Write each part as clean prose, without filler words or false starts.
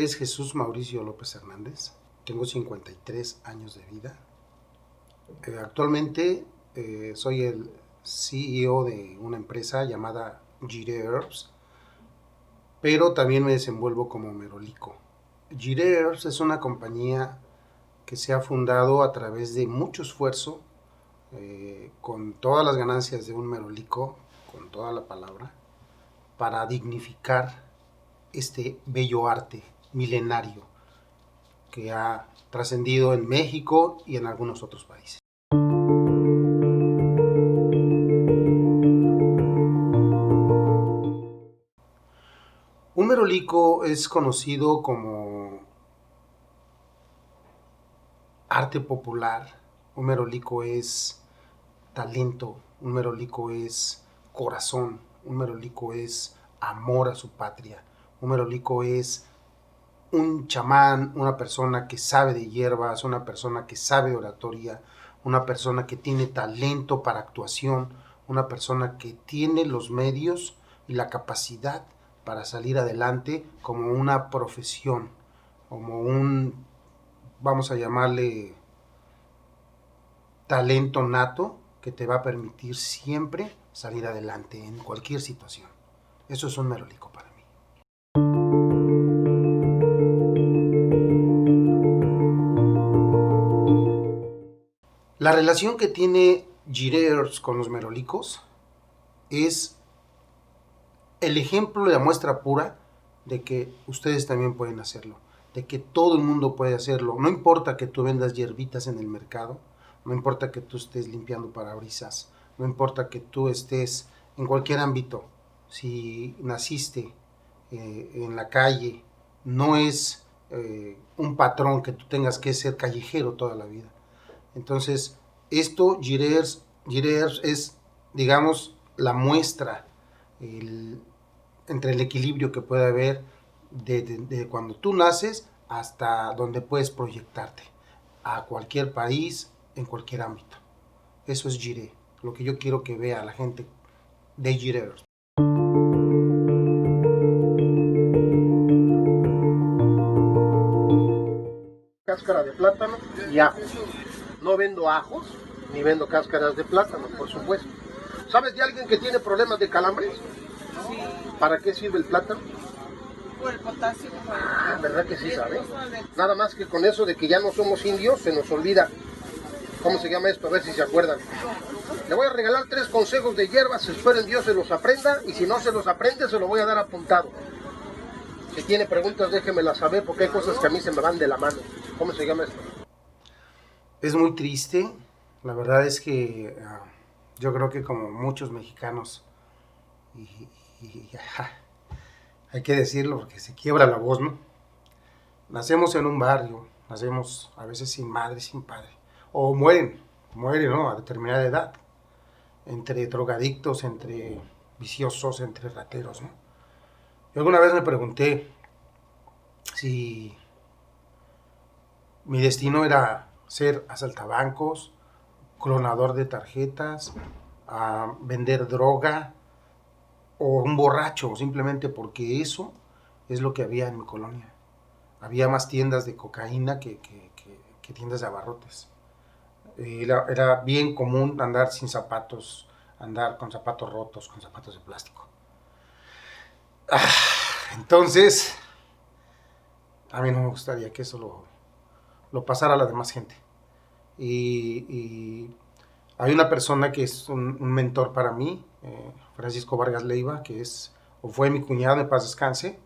es Jesús Mauricio López Hernández, tengo 53 años de vida. Actualmente soy el CEO de una empresa llamada Jire Herbs, pero también me desenvuelvo como merolico. Jire Herbs es una compañía que se ha fundado a través de mucho esfuerzo, con todas las ganancias de un merolico, con toda la palabra, para dignificar este bello arte milenario que ha trascendido en México y en algunos otros países. Un merolico es conocido como arte popular, un merolico es talento, un merolico es corazón, un merolico es amor a su patria, un merolico es un chamán, una persona que sabe de hierbas, una persona que sabe de oratoria, una persona que tiene talento para actuación, una persona que tiene los medios y la capacidad para salir adelante como una profesión, como un, vamos a llamarle, talento nato que te va a permitir siempre salir adelante en cualquier situación. Eso es un merolico para mí. La relación que tiene Jire Herbs con los merolicos es el ejemplo de la muestra pura de que ustedes también pueden hacerlo, de que todo el mundo puede hacerlo. No importa que tú vendas hierbitas en el mercado, no importa que tú estés limpiando parabrisas, no importa que tú estés en cualquier ámbito. Si naciste en la calle, no es un patrón que tú tengas que ser callejero toda la vida. Entonces, esto, Jire Herbs es, digamos, la muestra entre el equilibrio que puede haber de cuando tú naces hasta donde puedes proyectarte a cualquier país, en cualquier ámbito. Eso es Jire, lo que yo quiero que vea la gente de Jire Herbs. Cáscara de plátano y ajos. No vendo ajos ni vendo cáscaras de plátano, por supuesto. ¿Sabes de alguien que tiene problemas de calambres? Sí, ¿Para qué sirve el plátano? por el potasio. ¿Verdad que sí sabe? Nada más que con eso de que ya no somos indios, se nos olvida. ¿Cómo se llama esto? A ver si se acuerdan. Le voy a regalar 3 consejos de hierbas, espero en Dios se los aprenda, y si no se los aprende, se lo voy a dar apuntado. Si tiene preguntas, déjemelas saber, porque hay cosas que a mí se me van de la mano. ¿Cómo se llama esto? Es muy triste, la verdad es que yo creo que como muchos mexicanos, hay que decirlo porque se quiebra la voz, ¿no? Nacemos en un barrio, nacemos a veces sin madre, sin padre, o mueren, ¿no? A determinada edad, entre drogadictos, entre viciosos, entre rateros, ¿no? Yo alguna vez me pregunté si mi destino era ser asaltabancos, clonador de tarjetas, a vender droga o un borracho, simplemente porque eso es lo que había en mi colonia. Había más tiendas de cocaína que tiendas de abarrotes. Era bien común andar sin zapatos, andar con zapatos rotos, con zapatos de plástico. Entonces, a mí no me gustaría que eso lo pasara a la demás gente. Y hay una persona que es un mentor para mí, Francisco Vargas Leiva, que es o fue mi cuñado, en paz descanse,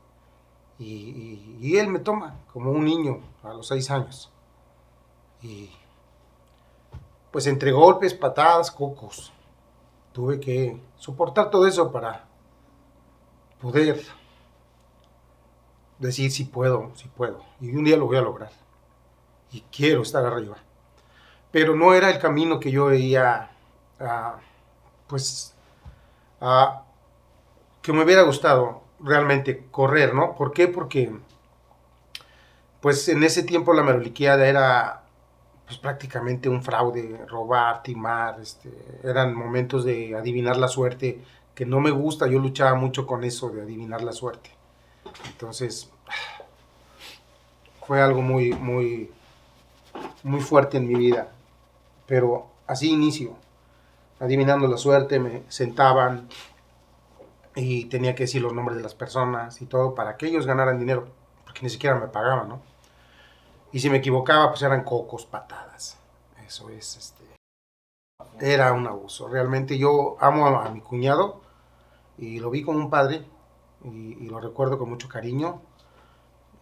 y él me toma como un niño a los 6 años. Y pues entre golpes, patadas, cocos, tuve que soportar todo eso para poder decir si puedo, y un día lo voy a lograr, y quiero estar arriba. Pero no era el camino que yo veía, que me hubiera gustado realmente correr, ¿no? ¿Por qué? Porque pues en ese tiempo la meroliquiada era pues prácticamente un fraude, robar, timar, eran momentos de adivinar la suerte, que no me gusta. Yo luchaba mucho con eso de adivinar la suerte. Entonces, fue algo muy fuerte en mi vida. Pero así inicio, adivinando la suerte, me sentaban y tenía que decir los nombres de las personas y todo para que ellos ganaran dinero, porque ni siquiera me pagaban, ¿no? Y si me equivocaba, pues eran cocos, patadas. Eso es, era un abuso. Realmente yo amo a mi cuñado y lo vi como un padre y lo recuerdo con mucho cariño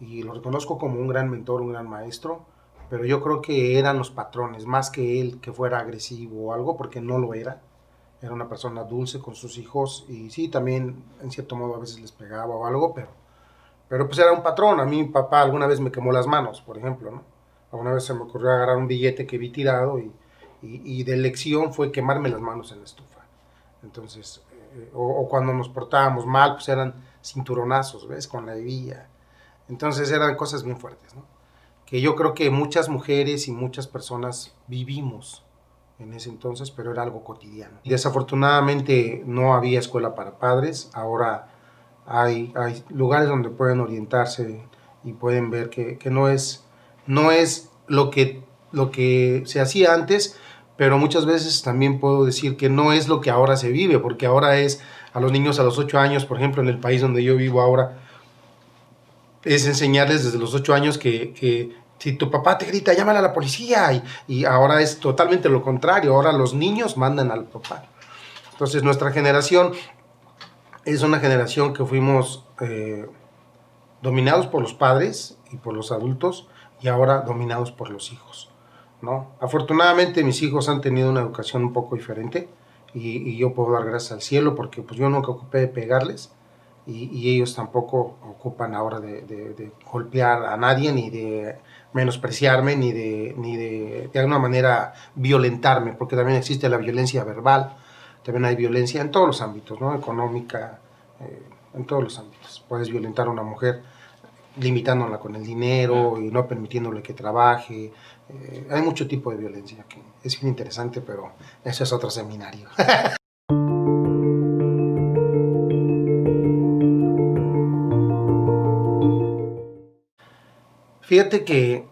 y lo reconozco como un gran mentor, un gran maestro, pero yo creo que eran los patrones, más que él que fuera agresivo o algo, porque no lo era. Era una persona dulce con sus hijos y sí, también en cierto modo a veces les pegaba o algo, pero pues era un patrón. A mí mi papá alguna vez me quemó las manos, por ejemplo, ¿no? Alguna vez se me ocurrió agarrar un billete que vi tirado y de lección fue quemarme las manos en la estufa. Entonces, o cuando nos portábamos mal, pues eran cinturonazos, ¿ves? Con la hebilla. Entonces eran cosas bien fuertes, ¿no? Que yo creo que muchas mujeres y muchas personas vivimos en ese entonces, pero era algo cotidiano. Y desafortunadamente no había escuela para padres. Ahora hay lugares donde pueden orientarse y pueden ver que no es lo que se hacía antes, pero muchas veces también puedo decir que no es lo que ahora se vive, porque ahora es a los niños a los 8 años, por ejemplo, en el país donde yo vivo ahora, es enseñarles desde los 8 años que si tu papá te grita, llámale a la policía, y ahora es totalmente lo contrario, ahora los niños mandan al papá. Entonces nuestra generación es una generación que fuimos dominados por los padres y por los adultos, y ahora dominados por los hijos, ¿no? Afortunadamente mis hijos han tenido una educación un poco diferente, y yo puedo dar gracias al cielo porque pues yo nunca ocupé de pegarles, y ellos tampoco ocupan ahora de golpear a nadie, ni de menospreciarme, ni de alguna manera violentarme, porque también existe la violencia verbal, también hay violencia en todos los ámbitos, ¿no? Económica, en todos los ámbitos. Puedes violentar a una mujer limitándola con el dinero y no permitiéndole que trabaje. Hay mucho tipo de violencia que es bien interesante, pero eso es otro seminario. Fíjate que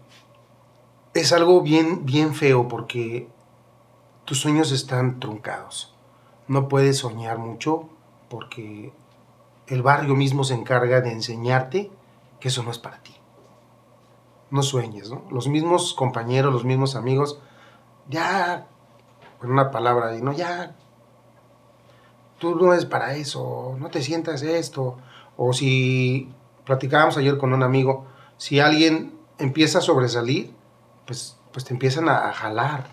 es algo bien feo porque tus sueños están truncados. No puedes soñar mucho porque el barrio mismo se encarga de enseñarte que eso no es para ti. No sueñes, ¿no? Los mismos compañeros, los mismos amigos, ya, con una palabra ahí, ¿no? Ya, tú no eres para eso, no te sientas esto. O si platicábamos ayer con un amigo, si alguien empieza a sobresalir, pues te empiezan a jalar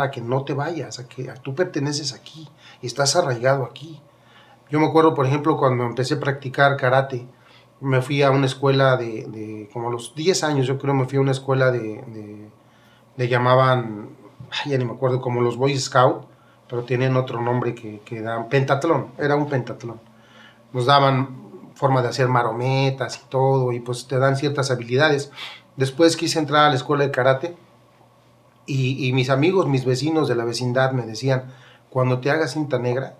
a que no te vayas, a que tú perteneces aquí y estás arraigado aquí. Yo me acuerdo, por ejemplo, cuando empecé a practicar karate, me fui a una escuela como a los 10 años, yo creo, me fui a una escuela le llamaban, ya ni me acuerdo, como los Boy Scout, pero tienen otro nombre que dan, pentatlón, era un pentatlón. Nos daban forma de hacer marometas y todo, y pues te dan ciertas habilidades. Después quise entrar a la escuela de karate, y mis amigos, mis vecinos de la vecindad me decían, cuando te hagas cinta negra,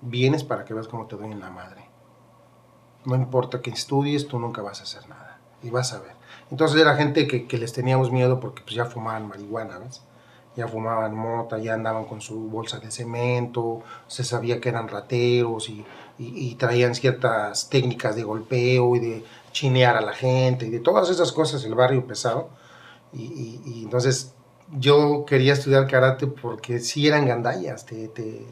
vienes para que veas cómo te doy en la madre. No importa que estudies, tú nunca vas a hacer nada, y vas a ver. Entonces era gente que les teníamos miedo porque pues ya fumaban marihuana, ¿ves? Ya fumaban mota, ya andaban con su bolsa de cemento, se sabía que eran rateros y traían ciertas técnicas de golpeo y de chinear a la gente y de todas esas cosas, el barrio pesado. Y entonces yo quería estudiar karate porque sí eran gandallas, te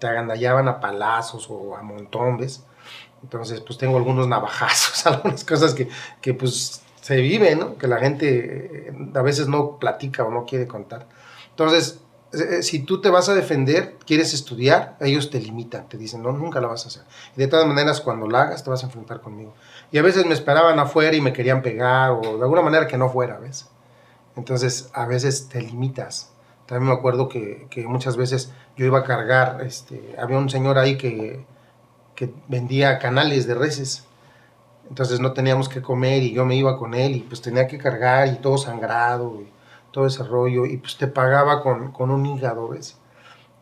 agandallaban a palazos o a montón, ¿ves? Entonces, pues tengo algunos navajazos, algunas cosas que pues se viven, ¿no? Que la gente a veces no platica o no quiere contar. Entonces, si tú te vas a defender, quieres estudiar, ellos te limitan, te dicen, no, nunca la vas a hacer. Y de todas maneras, cuando la hagas, te vas a enfrentar conmigo. Y a veces me esperaban afuera y me querían pegar, o de alguna manera que no fuera, ¿ves? Entonces, a veces te limitas. También me acuerdo que muchas veces yo iba a cargar, había un señor ahí que vendía canales de reses. Entonces no teníamos que comer y yo me iba con él y pues tenía que cargar y todo sangrado y todo ese rollo, y pues te pagaba con un hígado, ¿ves?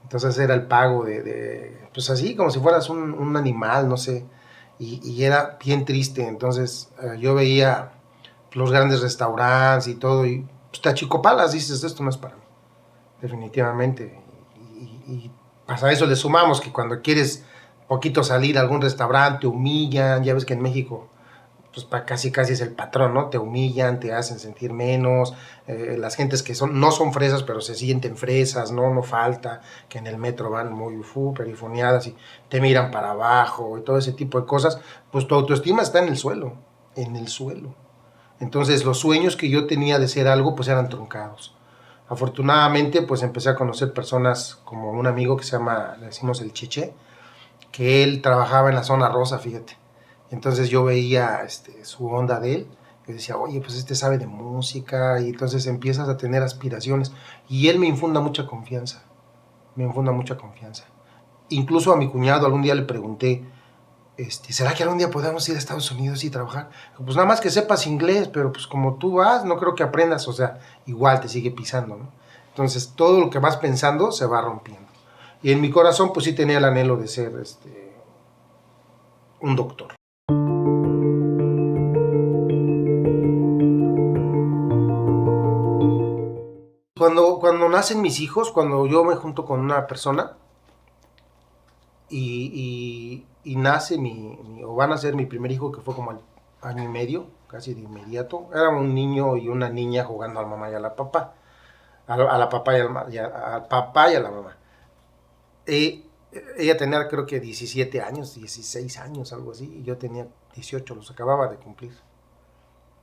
Entonces era el pago pues así como si fueras un animal, no sé, y era bien triste. Entonces yo veía los grandes restaurantes y todo, y pues te achicopalas, dices, esto no es para mí, definitivamente. Y pasa eso, le sumamos que cuando quieres poquito salir a algún restaurante, te humillan, ya ves que en México pues casi es el patrón, ¿no? Te humillan, te hacen sentir menos, las gentes que no son fresas, pero se sienten fresas, ¿no? No falta, que en el metro van muy perifoneadas y te miran para abajo y todo ese tipo de cosas, pues tu autoestima está en el suelo, en el suelo. Entonces los sueños que yo tenía de ser algo, pues eran truncados. Afortunadamente, pues empecé a conocer personas como un amigo que se llama, le decimos el Chiche, que él trabajaba en la zona rosa, fíjate. Entonces yo veía su onda de él, y decía, oye, pues sabe de música, y entonces empiezas a tener aspiraciones, y él me infunda mucha confianza, Incluso a mi cuñado algún día le pregunté, ¿será que algún día podamos ir a Estados Unidos y trabajar? Pues nada más que sepas inglés, pero pues como tú vas, no creo que aprendas, o sea, igual te sigue pisando, ¿no? Entonces todo lo que vas pensando se va rompiendo. Y en mi corazón pues sí tenía el anhelo de ser un doctor. Cuando nacen mis hijos, cuando yo me junto con una persona y nace o van a ser mi primer hijo, que fue como al año y medio, casi de inmediato, era un niño y una niña jugando a la mamá y a la papá, a la papá al papá y a la mamá. Ella tenía creo que 17 años, 16 años, algo así, y yo tenía 18, los acababa de cumplir.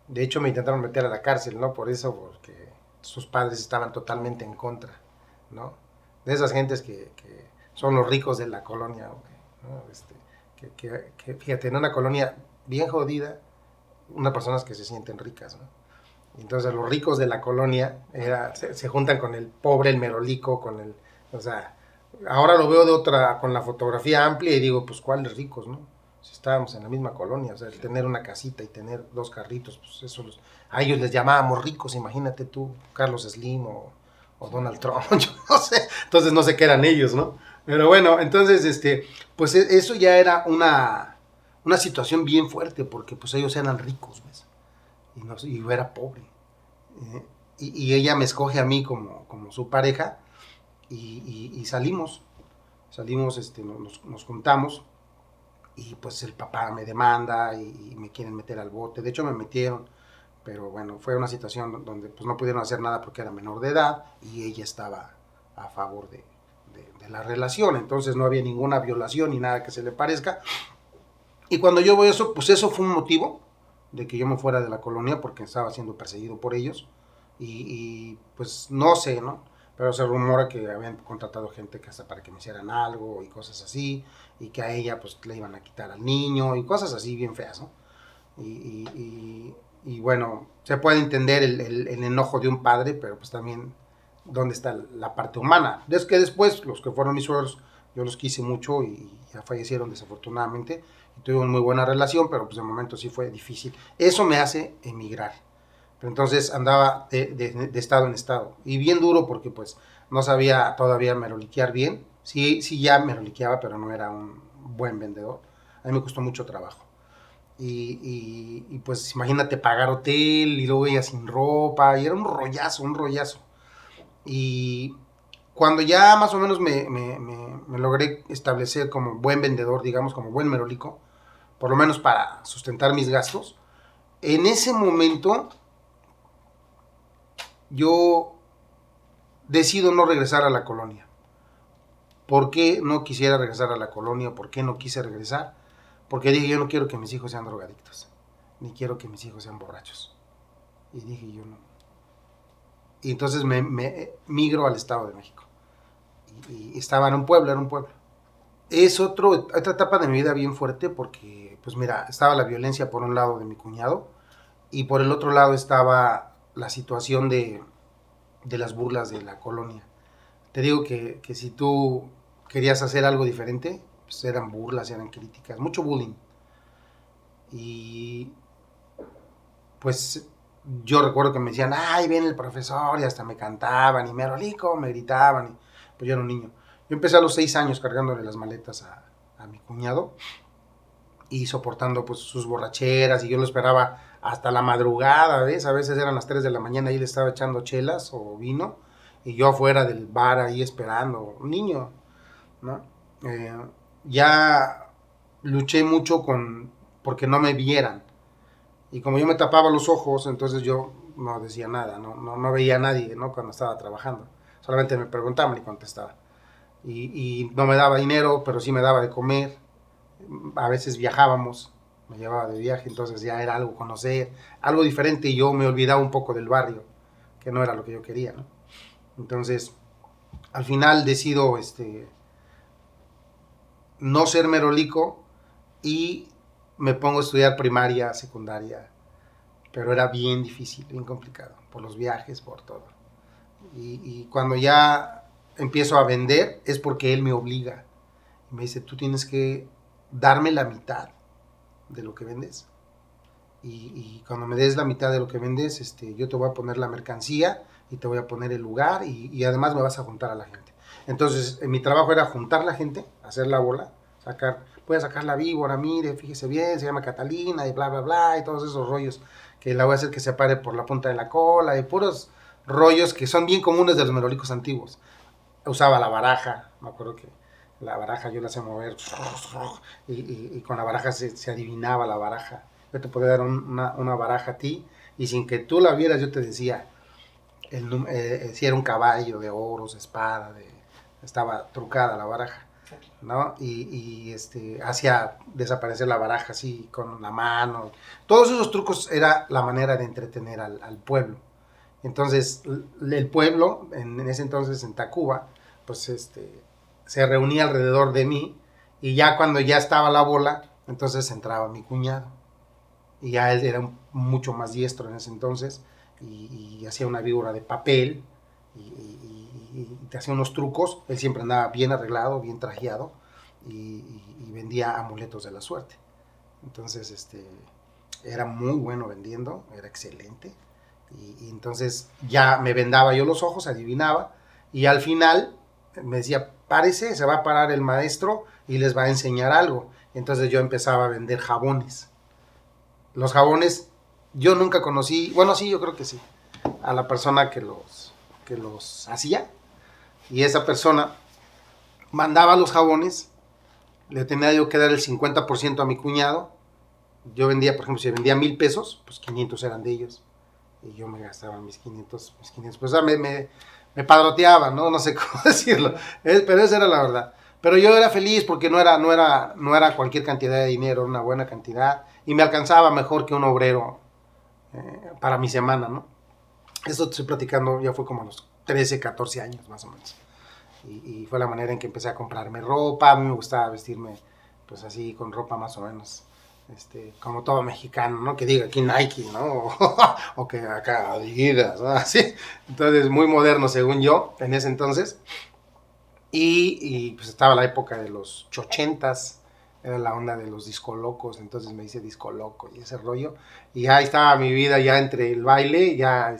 De hecho me intentaron meter a la cárcel, ¿no? Por eso, porque sus padres estaban totalmente en contra, ¿no? De esas gentes que son los ricos de la colonia, ¿no? Que fíjate, en una colonia bien jodida, unas personas que se sienten ricas, ¿no? Entonces los ricos de la colonia se juntan con el pobre, el merolico, o sea, ahora lo veo con la fotografía amplia y digo, pues ¿cuáles ricos, no? Si estábamos en la misma colonia, o sea, el tener una casita y tener 2 carritos, pues eso a ellos les llamábamos ricos, imagínate tú, Carlos Slim o Donald Trump, yo no sé, entonces no sé qué eran ellos, ¿no? Pero bueno, entonces, pues eso ya era una situación bien fuerte, porque pues ellos eran ricos, ¿ves? Y yo era pobre. Y ella me escoge a mí como su pareja, y salimos, nos juntamos, y pues el papá me demanda y me quieren meter al bote. De hecho me metieron, pero bueno, fue una situación donde pues no pudieron hacer nada porque era menor de edad y ella estaba a favor de la relación, entonces no había ninguna violación ni nada que se le parezca. Y cuando yo veo eso, pues eso fue un motivo de que yo me fuera de la colonia, porque estaba siendo perseguido por ellos, y pues no sé, ¿no? Pero se rumora que habían contratado gente que hasta para que me hicieran algo y cosas así, y que a ella pues le iban a quitar al niño y cosas así bien feas, ¿no? Y bueno, se puede entender el enojo de un padre, pero pues también dónde está la parte humana. Es que después los que fueron mis suegros, yo los quise mucho y ya fallecieron desafortunadamente, y tuvimos muy buena relación, pero pues de momento sí fue difícil. Eso me hace emigrar. Pero entonces andaba de estado en estado, y bien duro porque pues no sabía todavía meroliquear bien. Sí ya meroliqueaba, pero no era un buen vendedor. A mí me costó mucho trabajo. Y pues imagínate pagar hotel y luego ella sin ropa, y era un rollazo. Y cuando ya más o menos me logré establecer como buen vendedor, digamos, como buen merolico, por lo menos para sustentar mis gastos, en ese momento yo decido no regresar a la colonia. ¿Por qué no quisiera regresar a la colonia? ¿Por qué no quise regresar? Porque dije, yo no quiero que mis hijos sean drogadictos, ni quiero que mis hijos sean borrachos. Y dije, yo no. Y entonces me migro al Estado de México. Y estaba en un pueblo, era un pueblo. Es otra etapa de mi vida bien fuerte porque, pues mira, estaba la violencia por un lado de mi cuñado, y por el otro lado estaba la situación de las burlas de la colonia. Te digo que si tú querías hacer algo diferente, pues eran burlas, eran críticas, mucho bullying. Y pues yo recuerdo que me decían, ay, viene el profesor, y hasta me cantaban, y merolico, me gritaban, y pues yo era un niño. Yo empecé a los 6 años cargándole las maletas a mi cuñado, y soportando pues sus borracheras, y yo lo esperaba hasta la madrugada, ¿ves? A veces eran las 3 de la mañana y le estaba echando chelas o vino y yo afuera del bar ahí esperando, un niño, ¿no? Ya luché mucho porque no me vieran. Y como yo me tapaba los ojos, entonces yo no decía nada, no veía a nadie, ¿no? Cuando estaba trabajando. Solamente me preguntaban y contestaba. Y no me daba dinero, pero sí me daba de comer. A veces viajábamos, me llevaba de viaje, entonces ya era algo conocer, algo diferente y yo me olvidaba un poco del barrio, que no era lo que yo quería, ¿no? Entonces, al final decido no ser merolico y me pongo a estudiar primaria, secundaria, pero era bien difícil, bien complicado, por los viajes, por todo. Y cuando ya empiezo a vender es porque él me obliga. Me dice, tú tienes que darme la mitad de lo que vendes. Y cuando me des la mitad de lo que vendes, yo te voy a poner la mercancía y te voy a poner el lugar y además me vas a juntar a la gente. Entonces, mi trabajo era juntar la gente, hacer la bola, voy a sacar la víbora, mire, fíjese bien, se llama Catalina y bla, bla, bla, y todos esos rollos que la voy a hacer que se pare por la punta de la cola y puros rollos que son bien comunes de los merolicos antiguos. Usaba la baraja, me acuerdo que la baraja yo la hacía mover y con la baraja se adivinaba la baraja. Yo te podía dar una baraja a ti y sin que tú la vieras yo te decía si era un caballo de oros, espada, estaba trucada la baraja, ¿no? Y hacía desaparecer la baraja así con la mano. Todos esos trucos era la manera de entretener al pueblo. Entonces el pueblo, en ese entonces en Tacuba, pues se reunía alrededor de mí y ya cuando ya estaba la bola, entonces entraba mi cuñado. Y ya él era mucho más diestro en ese entonces y hacía una víbora de papel y te hacía unos trucos. Él siempre andaba bien arreglado, bien trajeado y vendía amuletos de la suerte. Entonces, era muy bueno vendiendo, era excelente. Y entonces ya me vendaba yo los ojos, adivinaba, y al final me decía, párese, se va a parar el maestro y les va a enseñar algo. Entonces yo empezaba a vender jabones. Los jabones, yo nunca conocí, bueno, sí, yo creo que sí, a la persona que los hacía, y esa persona mandaba los jabones, le tenía yo que dar el 50% a mi cuñado. Yo vendía, por ejemplo, si vendía 1,000 pesos, pues 500 eran de ellos. Y yo me gastaba mis 500. Pues me padroteaba, ¿no? No sé cómo decirlo. Pero esa era la verdad. Pero yo era feliz porque no era cualquier cantidad de dinero, una buena cantidad. Y me alcanzaba mejor que un obrero para mi semana, ¿no? Esto te estoy platicando, ya fue como a los 13, 14 años más o menos. Y fue la manera en que empecé a comprarme ropa. A mí me gustaba vestirme pues así con ropa más o menos como todo mexicano, ¿no? Que diga aquí Nike, ¿no? O que acá Adidas, ¿no? Así. Entonces, muy moderno según yo, en ese entonces. Y pues estaba la época de los 80s, era la onda de los disco locos, entonces me hice disco loco y ese rollo. Y ahí estaba mi vida ya entre el baile, ya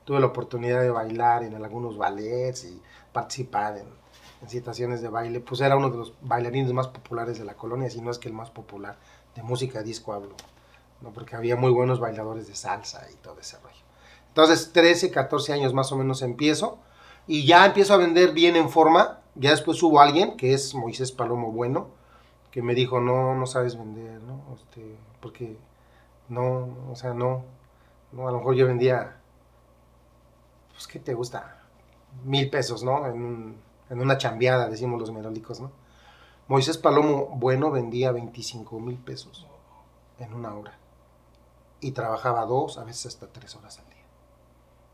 tuve la oportunidad de bailar en algunos ballets y participar en situaciones de baile. Pues era uno de los bailarines más populares de la colonia, si no es que el más popular. De música disco hablo, ¿no? Porque había muy buenos bailadores de salsa y todo ese rollo. Entonces, 13, 14 años más o menos empiezo, y ya empiezo a vender bien en forma. Ya después hubo alguien, que es Moisés Palomo Bueno, que me dijo, no sabes vender, ¿no? Porque no, o sea, no, a lo mejor yo vendía, pues, ¿qué te gusta? 1,000 pesos, ¿no? En una chambeada, decimos los merolicos, ¿no? Moisés Palomo Bueno vendía 25,000 pesos en una hora y trabajaba 2, a veces hasta 3 horas al día.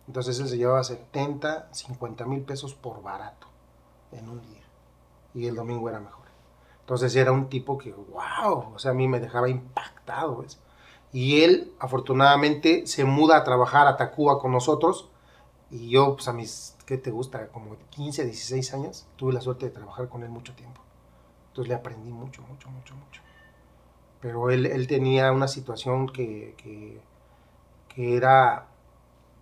Entonces él se llevaba 70, 50,000 pesos por barato en un día y el domingo era mejor. Entonces era un tipo que, wow, o sea, a mí me dejaba impactado, ¿ves? Y él, afortunadamente, se muda a trabajar a Tacuba con nosotros y yo, pues a mis, ¿qué te gusta? Como 15, 16 años, tuve la suerte de trabajar con él mucho tiempo. Entonces le aprendí mucho. Pero él tenía una situación que era,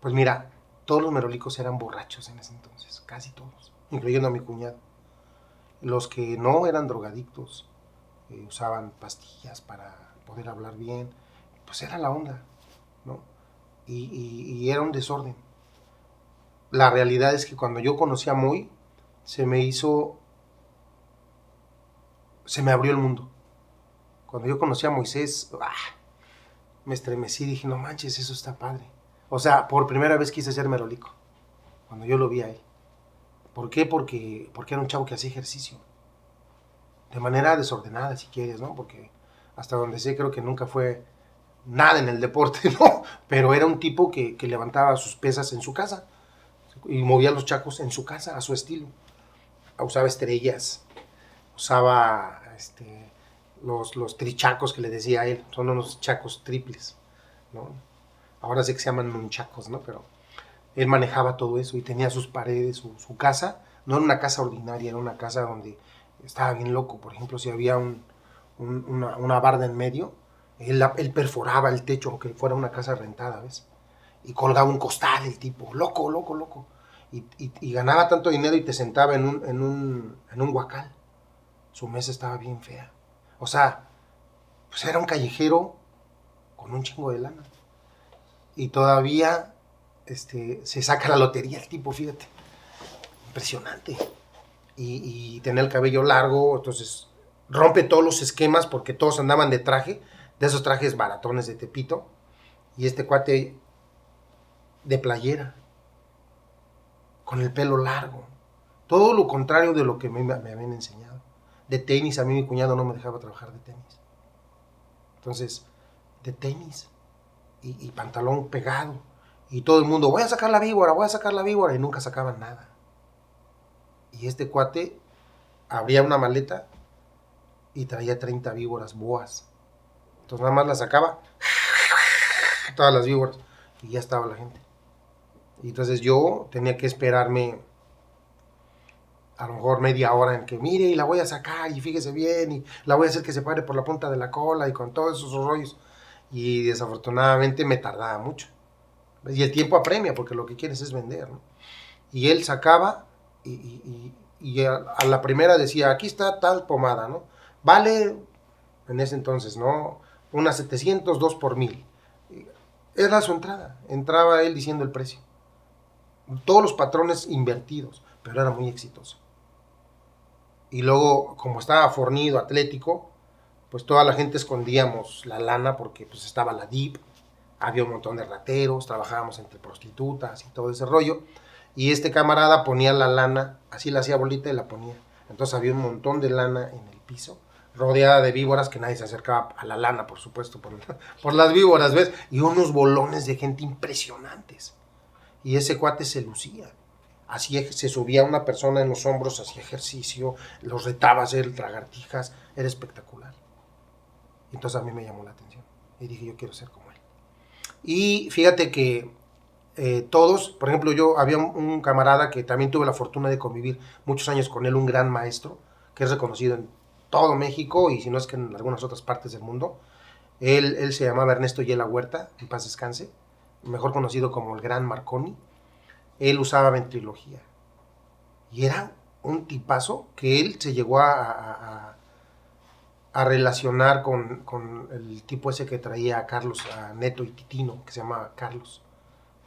pues mira, todos los merolicos eran borrachos en ese entonces, casi todos, incluyendo a mi cuñado. Los que no eran drogadictos, usaban pastillas para poder hablar bien, pues era la onda. ¿no? Y era un desorden. La realidad es que cuando yo conocí a Moy, se me abrió el mundo. Cuando yo conocí a Moisés, me estremecí y dije, no manches, eso está padre. O sea, por primera vez quise ser merolico, cuando yo lo vi a él. ¿Por qué? Porque era un chavo que hacía ejercicio. De manera desordenada, si quieres, ¿no? Porque hasta donde sé, creo que nunca fue nada en el deporte, ¿no? Pero era un tipo que levantaba sus pesas en su casa y movía los chacos en su casa, a su estilo. Usaba estrellas, usaba los trichacos que le decía a él, son unos chacos triples, ¿no? Ahora sé que se llaman nunchacos, ¿no? Pero él manejaba todo eso y tenía sus paredes, su casa. No era una casa ordinaria, era una casa donde estaba bien loco. Por ejemplo, si había una barda en medio, él perforaba el techo, aunque fuera una casa rentada, ¿ves? Y colgaba un costal el tipo, loco, loco, loco. Y ganaba tanto dinero y te sentaba en un huacal. Su mesa estaba bien fea. O sea, pues era un callejero con un chingo de lana. Y todavía se saca la lotería el tipo, fíjate. Impresionante. Y tenía el cabello largo, entonces rompe todos los esquemas porque todos andaban de traje, de esos trajes baratones de Tepito. Y este cuate de playera, con el pelo largo. Todo lo contrario de lo que me habían enseñado. De tenis, a mí mi cuñado no me dejaba trabajar de tenis. Entonces, de tenis y pantalón pegado. Y todo el mundo, voy a sacar la víbora, y nunca sacaban nada. Y este cuate abría una maleta y traía 30 víboras boas. Entonces nada más las sacaba, todas las víboras, y ya estaba la gente. Y entonces yo tenía que esperarme a lo mejor media hora en que, mire, y la voy a sacar, y fíjese bien, y la voy a hacer que se pare por la punta de la cola, y con todos esos rollos. Y desafortunadamente me tardaba mucho. Y el tiempo apremia, porque lo que quieres es vender, ¿no? Y él sacaba, y a la primera decía, aquí está tal pomada, ¿no? Vale, en ese entonces, ¿no? Unas 700, 2 por 1000. Era su entrada. Entraba él diciendo el precio. Todos los patrones invertidos, pero era muy exitoso. Y luego, como estaba fornido, atlético, pues toda la gente escondíamos la lana porque pues estaba la DIP, había un montón de rateros, trabajábamos entre prostitutas y todo ese rollo. Y este camarada ponía la lana, así la hacía bolita y la ponía. Entonces había un montón de lana en el piso, rodeada de víboras, que nadie se acercaba a la lana, por supuesto, por las víboras, ¿ves? Y unos bolones de gente impresionantes. Y ese cuate se lucía. Así se subía una persona en los hombros, hacía ejercicio, los retaba a hacer lagartijas, era espectacular. Entonces a mí me llamó la atención y dije, yo quiero ser como él. Y fíjate que todos, por ejemplo, yo había un camarada que también tuve la fortuna de convivir muchos años con él, un gran maestro, que es reconocido en todo México y si no es que en algunas otras partes del mundo. Él se llamaba Ernesto Yela Huerta, en paz descanse, mejor conocido como el Gran Marconi. Él usaba ventrilogía y era un tipazo que él se llegó a relacionar con el tipo ese que traía a Carlos, a Neto y Titino, que se llama Carlos,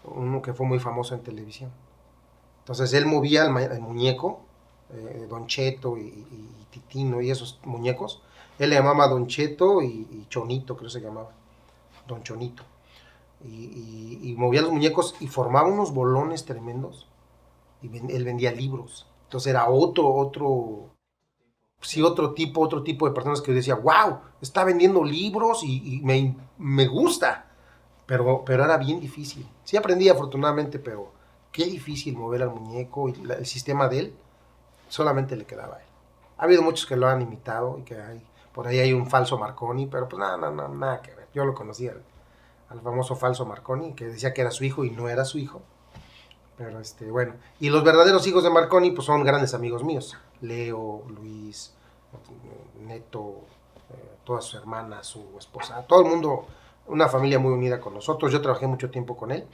uno que fue muy famoso en televisión. Entonces él movía el muñeco, Don Cheto y Titino y esos muñecos. Él le llamaba Don Cheto y Chonito, creo que se llamaba, Don Chonito. Y movía los muñecos y formaba unos bolones tremendos. Y él vendía libros. Entonces era otro tipo de personas que yo decía, wow, está vendiendo libros y me gusta. Pero era bien difícil. Sí aprendí afortunadamente, pero qué difícil mover al muñeco y el sistema de él solamente le quedaba a él. Ha habido muchos que lo han imitado y que por ahí hay un falso Marconi, pero pues nada que ver. Yo lo conocía al famoso falso Marconi, que decía que era su hijo y no era su hijo. Pero bueno, y los verdaderos hijos de Marconi pues son grandes amigos míos. Leo, Luis, Neto, todas sus hermanas, su esposa, todo el mundo, una familia muy unida con nosotros. Yo trabajé mucho tiempo con él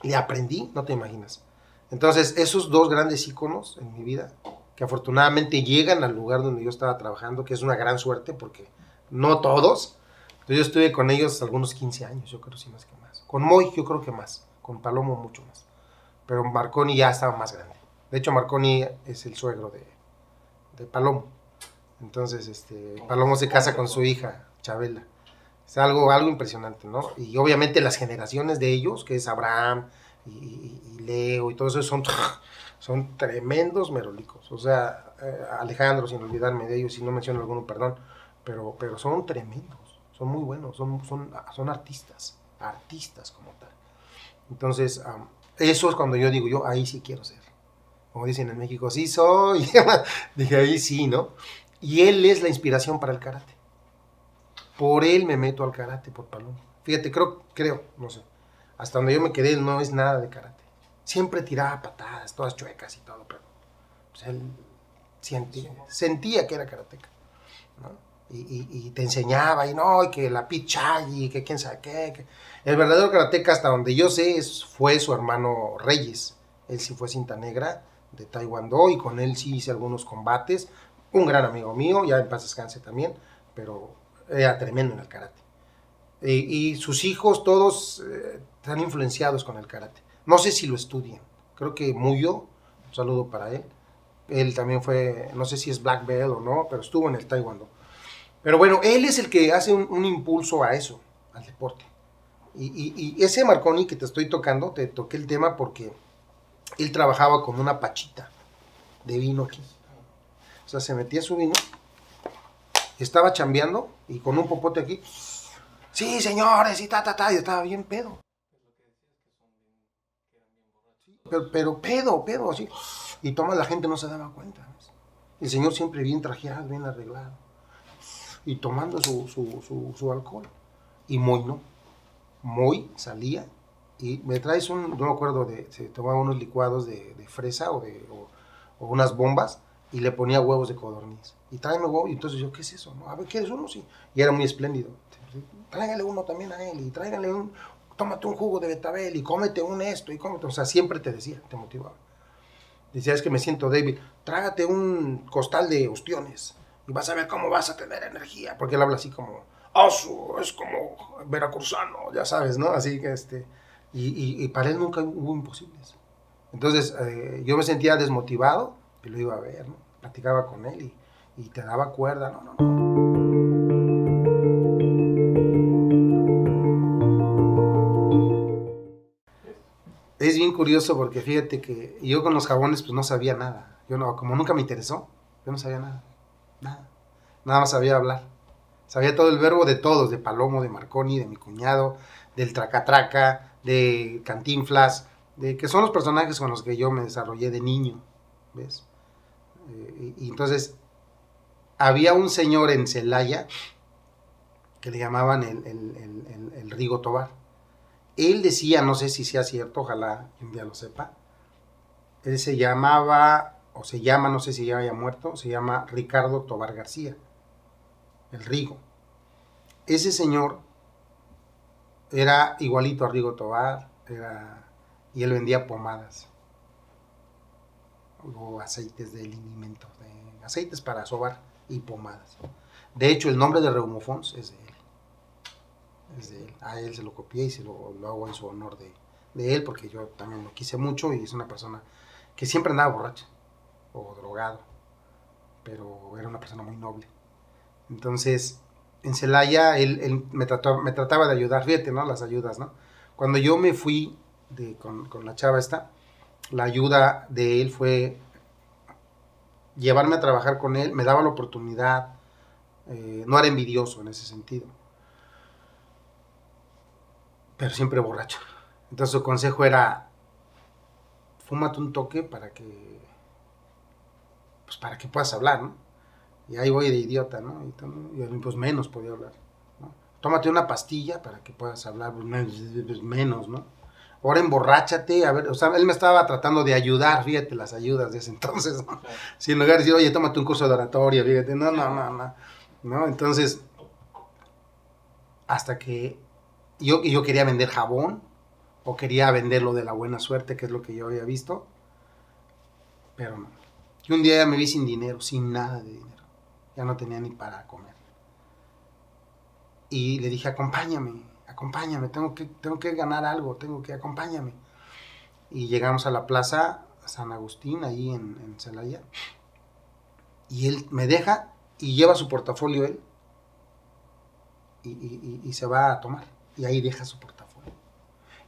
y aprendí, no te imaginas. Entonces, esos dos grandes íconos en mi vida, que afortunadamente llegan al lugar donde yo estaba trabajando, que es una gran suerte porque no todos. Entonces yo estuve con ellos algunos 15 años, yo creo, si más que más. Con Moy yo creo que más, con Palomo mucho más. Pero Marconi ya estaba más grande. De hecho, Marconi es el suegro de Palomo. Entonces, Palomo se casa con su hija, Chabela. Es algo impresionante, ¿no? Y obviamente las generaciones de ellos, que es Abraham y Leo y todo eso, son tremendos merolicos. O sea, Alejandro, sin olvidarme de ellos, si no menciono alguno, perdón, pero son tremendos, son muy buenos, son artistas como tal. Entonces, eso es cuando yo digo, yo ahí sí quiero ser. Como dicen en México, sí soy. Dije, ahí sí, ¿no? Y él es la inspiración para el karate. Por él me meto al karate, por Palomo. Fíjate, creo, no sé. Hasta donde yo me quedé, él no es nada de karate. Siempre tiraba patadas, todas chuecas y todo, pero pues, él sentía que era karateca, ¿no? Y te enseñaba, y no, y que la pichayi, que quién sabe qué. El verdadero karateca, hasta donde yo sé, fue su hermano Reyes. Él sí fue cinta negra de Taekwondo, y con él sí hice algunos combates. Un gran amigo mío, ya en paz descanse también, pero era tremendo en el karate. Y sus hijos todos están influenciados con el karate. No sé si lo estudian. Creo que Muyo, un saludo para él. Él también fue, no sé si es black belt o no, pero estuvo en el Taekwondo. Pero bueno, él es el que hace un impulso a eso, al deporte. Y ese Marconi que te estoy tocando, te toqué el tema porque él trabajaba con una pachita de vino aquí. O sea, se metía su vino, estaba chambeando y con un popote aquí. Sí, señores, y y estaba bien pedo. Pero pedo, así. Y toma, la gente no se daba cuenta, ¿ves? El señor siempre bien trajeado, bien arreglado. Y tomando su alcohol. Y Moy no. Moy salía y me traes no me acuerdo, se tomaba unos licuados de fresa o unas bombas y le ponía huevos de codorniz. Y tráeme huevo, y entonces yo, ¿qué es eso? No, a ver, ¿quieres uno? Sí. Y era muy espléndido. Tráigale uno también a él, y tráigale tómate un jugo de betabel, y cómete un esto, y cómete. O sea, siempre te decía, te motivaba. Decía, es que me siento débil, trágate un costal de ostiones, y vas a ver cómo vas a tener energía, porque él habla así como, es como veracruzano, ya sabes, ¿no? Así que y para él nunca hubo imposibles. Entonces, yo me sentía desmotivado, y lo iba a ver, ¿no? Platicaba con él, y te daba cuerda, no. Es bien curioso porque fíjate que yo con los jabones pues no sabía nada. Yo no, como nunca me interesó, yo no sabía nada. Nada más sabía hablar. Sabía todo el verbo de todos, de Palomo, de Marconi, de mi cuñado, del Tracatraca, de Cantinflas, de que son los personajes con los que yo me desarrollé de niño, ¿ves? Y entonces había un señor en Celaya que le llamaban el Rigo Tobar. Él decía, no sé si sea cierto, ojalá un día lo sepa, él se llamaba, o se llama, no sé si ya haya muerto, se llama Ricardo Tobar García, el Rigo. Ese señor era igualito a Rigo Tobar, y él vendía pomadas, o aceites de linimento, aceites para sobar y pomadas. De hecho, el nombre de Reumofons es de él. A él se lo copié y lo hago en su honor de él, porque yo también lo quise mucho, y es una persona que siempre andaba borracha o drogado, pero era una persona muy noble. Entonces, en Celaya él me trataba de ayudar, fíjate, ¿no? Las ayudas, ¿no? Cuando yo me fui con la chava esta, la ayuda de él fue llevarme a trabajar con él, me daba la oportunidad, no era envidioso en ese sentido, pero siempre borracho. Entonces su consejo era, fúmate un toque para que puedas hablar, ¿no? Y ahí voy de idiota, ¿no? Y pues menos podía hablar, ¿no? Tómate una pastilla para que puedas hablar, pues menos, ¿no? Ahora emborráchate, a ver, o sea, él me estaba tratando de ayudar, fíjate las ayudas de ese entonces, ¿no? Si en lugar de decir, oye, tómate un curso de oratoria, fíjate, no, entonces, hasta que yo quería vender jabón, o quería vender lo de la buena suerte, que es lo que yo había visto, pero no. Y un día ya me vi sin dinero, sin nada de dinero, ya no tenía ni para comer. Y le dije, acompáñame acompáñame, tengo que ganar algo, acompáñame. Y llegamos a la plaza San Agustín, ahí en Celaya, y él me deja y lleva su portafolio él, y se va a tomar, y ahí deja su portafolio.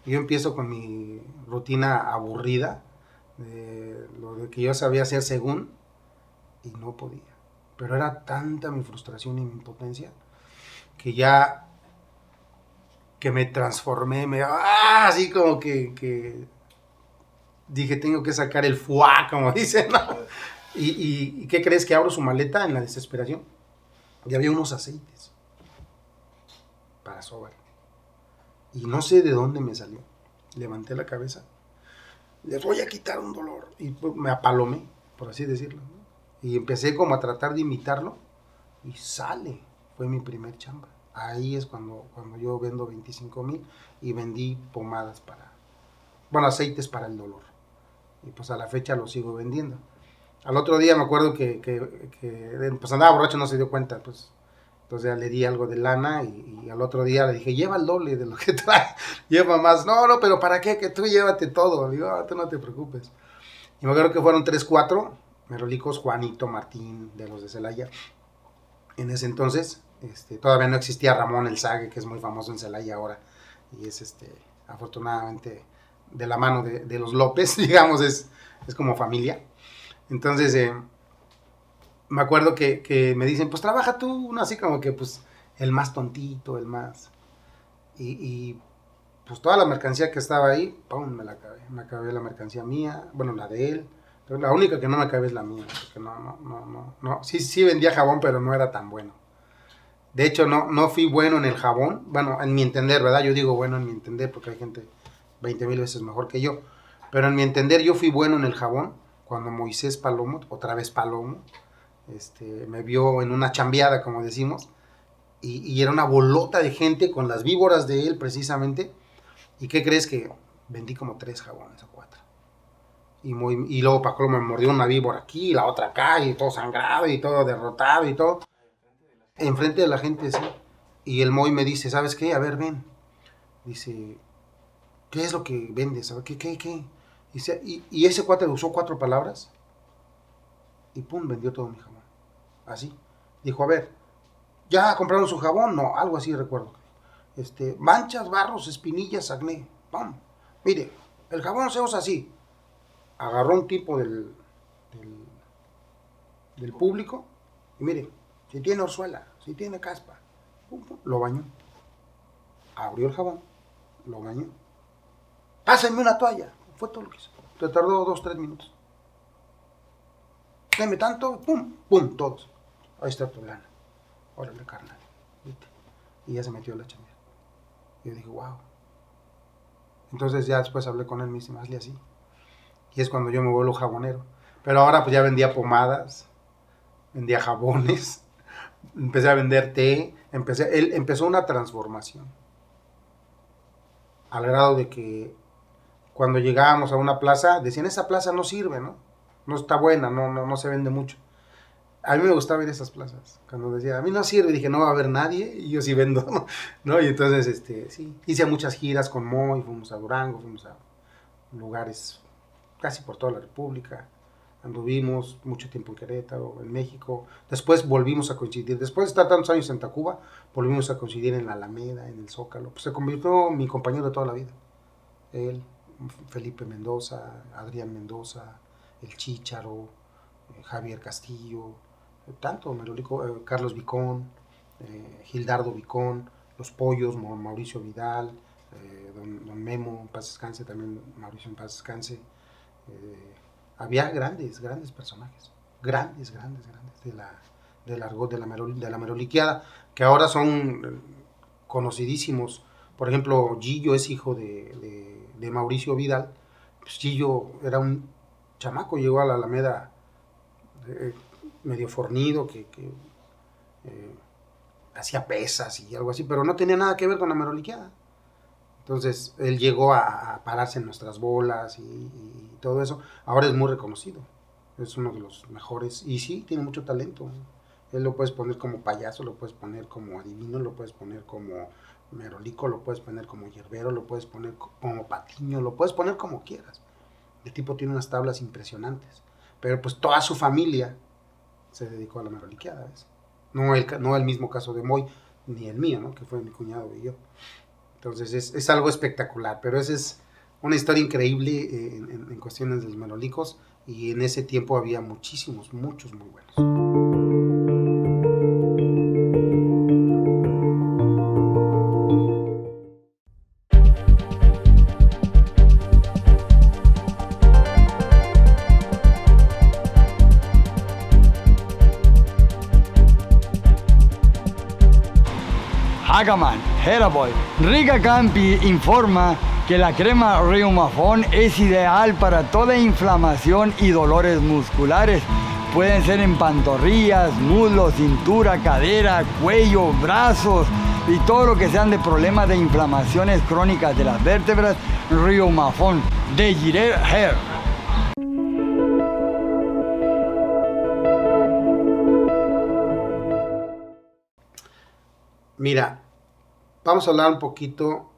Y yo empiezo con mi rutina aburrida, de lo de que yo sabía hacer según, y no podía. Pero era tanta mi frustración y mi impotencia, que ya que me transformé, así como que dije, tengo que sacar el fuá, como dicen, ¿no? ¿Y qué crees? Que abro su maleta en la desesperación y había unos aceites para sobar. Y no sé de dónde me salió. Levanté la cabeza, les voy a quitar un dolor. Y pues, me apalomé, por así decirlo, ¿no? Y empecé como a tratar de imitarlo y sale. Fue mi primer chamba. Ahí es cuando yo vendo 25,000 y vendí pomadas aceites para el dolor. Y pues a la fecha lo sigo vendiendo. Al otro día me acuerdo que pues andaba borracho, no se dio cuenta, pues entonces ya le di algo de lana y al otro día le dije, lleva el doble de lo que trae, lleva más. No, pero ¿para qué? Que tú llévate todo. Digo, tú no te preocupes. Y me acuerdo que fueron 3, 4 merolicos, Juanito, Martín, de los de Celaya. En ese entonces, todavía no existía Ramón el Sague, que es muy famoso en Celaya ahora, y es afortunadamente de la mano de los López, digamos, es como familia. Entonces, me acuerdo que me dicen, pues trabaja tú, uno así como que, pues, el más tontito, el más... Y pues toda la mercancía que estaba ahí, ¡pum!, me la acabé. Me acabé la mercancía mía, bueno, la de él. Pero la única que no me acabé es la mía, porque no. Sí vendía jabón, pero no era tan bueno. De hecho, no fui bueno en el jabón, bueno, en mi entender, ¿verdad? Yo digo bueno en mi entender, porque hay gente 20,000 veces mejor que yo. Pero en mi entender, yo fui bueno en el jabón cuando Moisés Palomo, otra vez Palomo, me vio en una chambeada, como decimos, y era una bolota de gente con las víboras de él, precisamente. ¿Y qué crees? Que vendí como 3 jabones o 4. Y luego Paco me mordió una víbora aquí, y la otra acá, y todo sangrado, y todo derrotado, y todo. Enfrente de la gente, sí. Y el Moy me dice, ¿sabes qué? A ver, ven. Dice, ¿qué es lo que vendes? ¿Qué? Y ese cuate usó 4 palabras y pum, vendió todo mi jabón. Así. Dijo, a ver, ¿ya compraron su jabón? No, algo así recuerdo. Manchas, barros, espinillas, acné. ¡Pum! Mire, el jabón se usa así. Agarró un tipo del público y mire, si tiene orzuela, si tiene caspa, pum, pum, lo bañó. Abrió el jabón, lo bañó. Pásenme una toalla. Fue todo lo que hizo. Te tardó 2, 3 minutos. Deme tanto, pum, pum, todos. Ahí está tu lana. Órale, carnal. ¿Viste? Y ya se metió la chamba. Y yo dije, wow. Entonces ya después hablé con él, me dice, hazle así. Y es cuando yo me vuelvo jabonero. Pero ahora pues ya vendía pomadas, vendía jabones, empecé a vender té, él empezó una transformación. Al grado de que cuando llegábamos a una plaza, decían, esa plaza no sirve, ¿no? No está buena, no se vende mucho. A mí me gustaba ir a esas plazas. Cuando decía, a mí no sirve, dije, no va a haber nadie y yo sí vendo, ¿no? Y entonces, sí, hice muchas giras con Moy, fuimos a Durango, fuimos a lugares casi por toda la República. Anduvimos mucho tiempo en Querétaro, en México. Después volvimos a coincidir. Después de estar tantos años en Tacuba, volvimos a coincidir en la Alameda, en el Zócalo. Pues se convirtió en mi compañero de toda la vida. Él, Felipe Mendoza, Adrián Mendoza, el Chícharo, Javier Castillo, tanto, Carlos Vicón, Gildardo Vicón, Los Pollos, Mauricio Vidal, don Memo, en paz descanse, también Mauricio en paz descanse. Había grandes personajes, grandes del argot de la meroliquiada, que ahora son conocidísimos. Por ejemplo, Gillo es hijo de Mauricio Vidal. Pues Gillo era un chamaco, llegó a la Alameda medio fornido, que hacía pesas y algo así, pero no tenía nada que ver con la meroliquiada. Entonces él llegó a pararse en nuestras bolas y todo eso. Ahora es muy reconocido, es uno de los mejores y sí, tiene mucho talento. Él lo puedes poner como payaso, lo puedes poner como adivino, lo puedes poner como Merolico lo puedes poner como hierbero, lo puedes poner como patiño, lo puedes poner como quieras. El tipo tiene unas tablas impresionantes. Pero pues toda su familia se dedicó a la meroliqueada, ¿ves? No el mismo caso de Moy, ni el mío, ¿no? Que fue mi cuñado y yo. Entonces es algo espectacular, pero esa es una historia increíble en cuestiones de los merolicos, y en ese tiempo había muchos muy buenos. Ackerman, Heraboy, Rica Campi informa que la crema Reumafón es ideal para toda inflamación y dolores musculares. Pueden ser en pantorrillas, muslos, cintura, cadera, cuello, brazos y todo lo que sean de problemas de inflamaciones crónicas de las vértebras. Reumafón de Gire Hair. Mira, vamos a hablar un poquito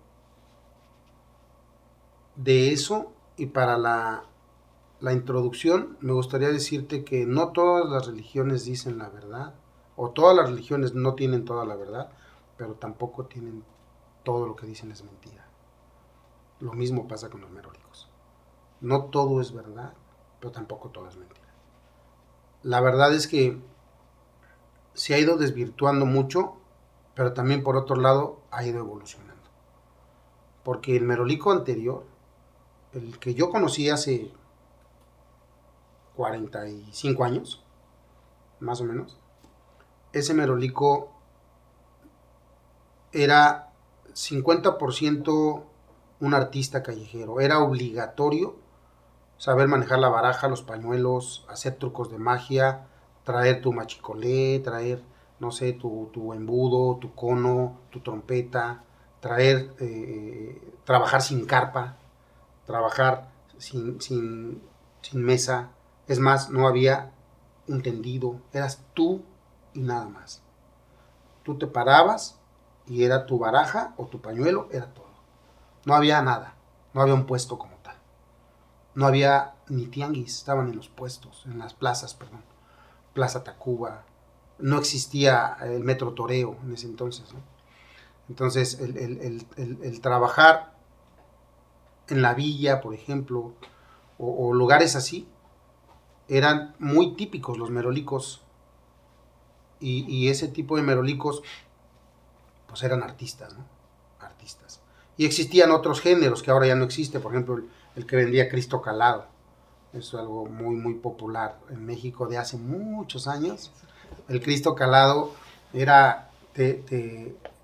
de eso, y para la introducción me gustaría decirte que no todas las religiones dicen la verdad, o todas las religiones no tienen toda la verdad, pero tampoco tienen todo lo que dicen es mentira. Lo mismo pasa con los merolicos. No todo es verdad, pero tampoco todo es mentira. La verdad es que se ha ido desvirtuando mucho, pero también por otro lado ha ido evolucionando. Porque el merolico anterior, el que yo conocí hace 45 años, más o menos, ese merolico era 50% un artista callejero. Era obligatorio saber manejar la baraja, los pañuelos, hacer trucos de magia, traer tu machicolé, traer, no sé, tu embudo, tu cono, tu trompeta, trabajar sin carpa, trabajar sin mesa. Es más, no había un tendido, eras tú y nada más. Tú te parabas y era tu baraja o tu pañuelo, era todo. No había nada, no había un puesto como tal. No había ni tianguis, estaban en los puestos, en las plazas, perdón. Plaza Tacuba, no existía el Metro Toreo en ese entonces, ¿no? Entonces, el trabajar en la villa, por ejemplo, o lugares así, eran muy típicos los merolicos, y ese tipo de merolicos, pues eran artistas, ¿no? Artistas. Y existían otros géneros que ahora ya no existe, por ejemplo, el que vendía Cristo Calado. Es algo muy popular en México de hace muchos años. El Cristo Calado era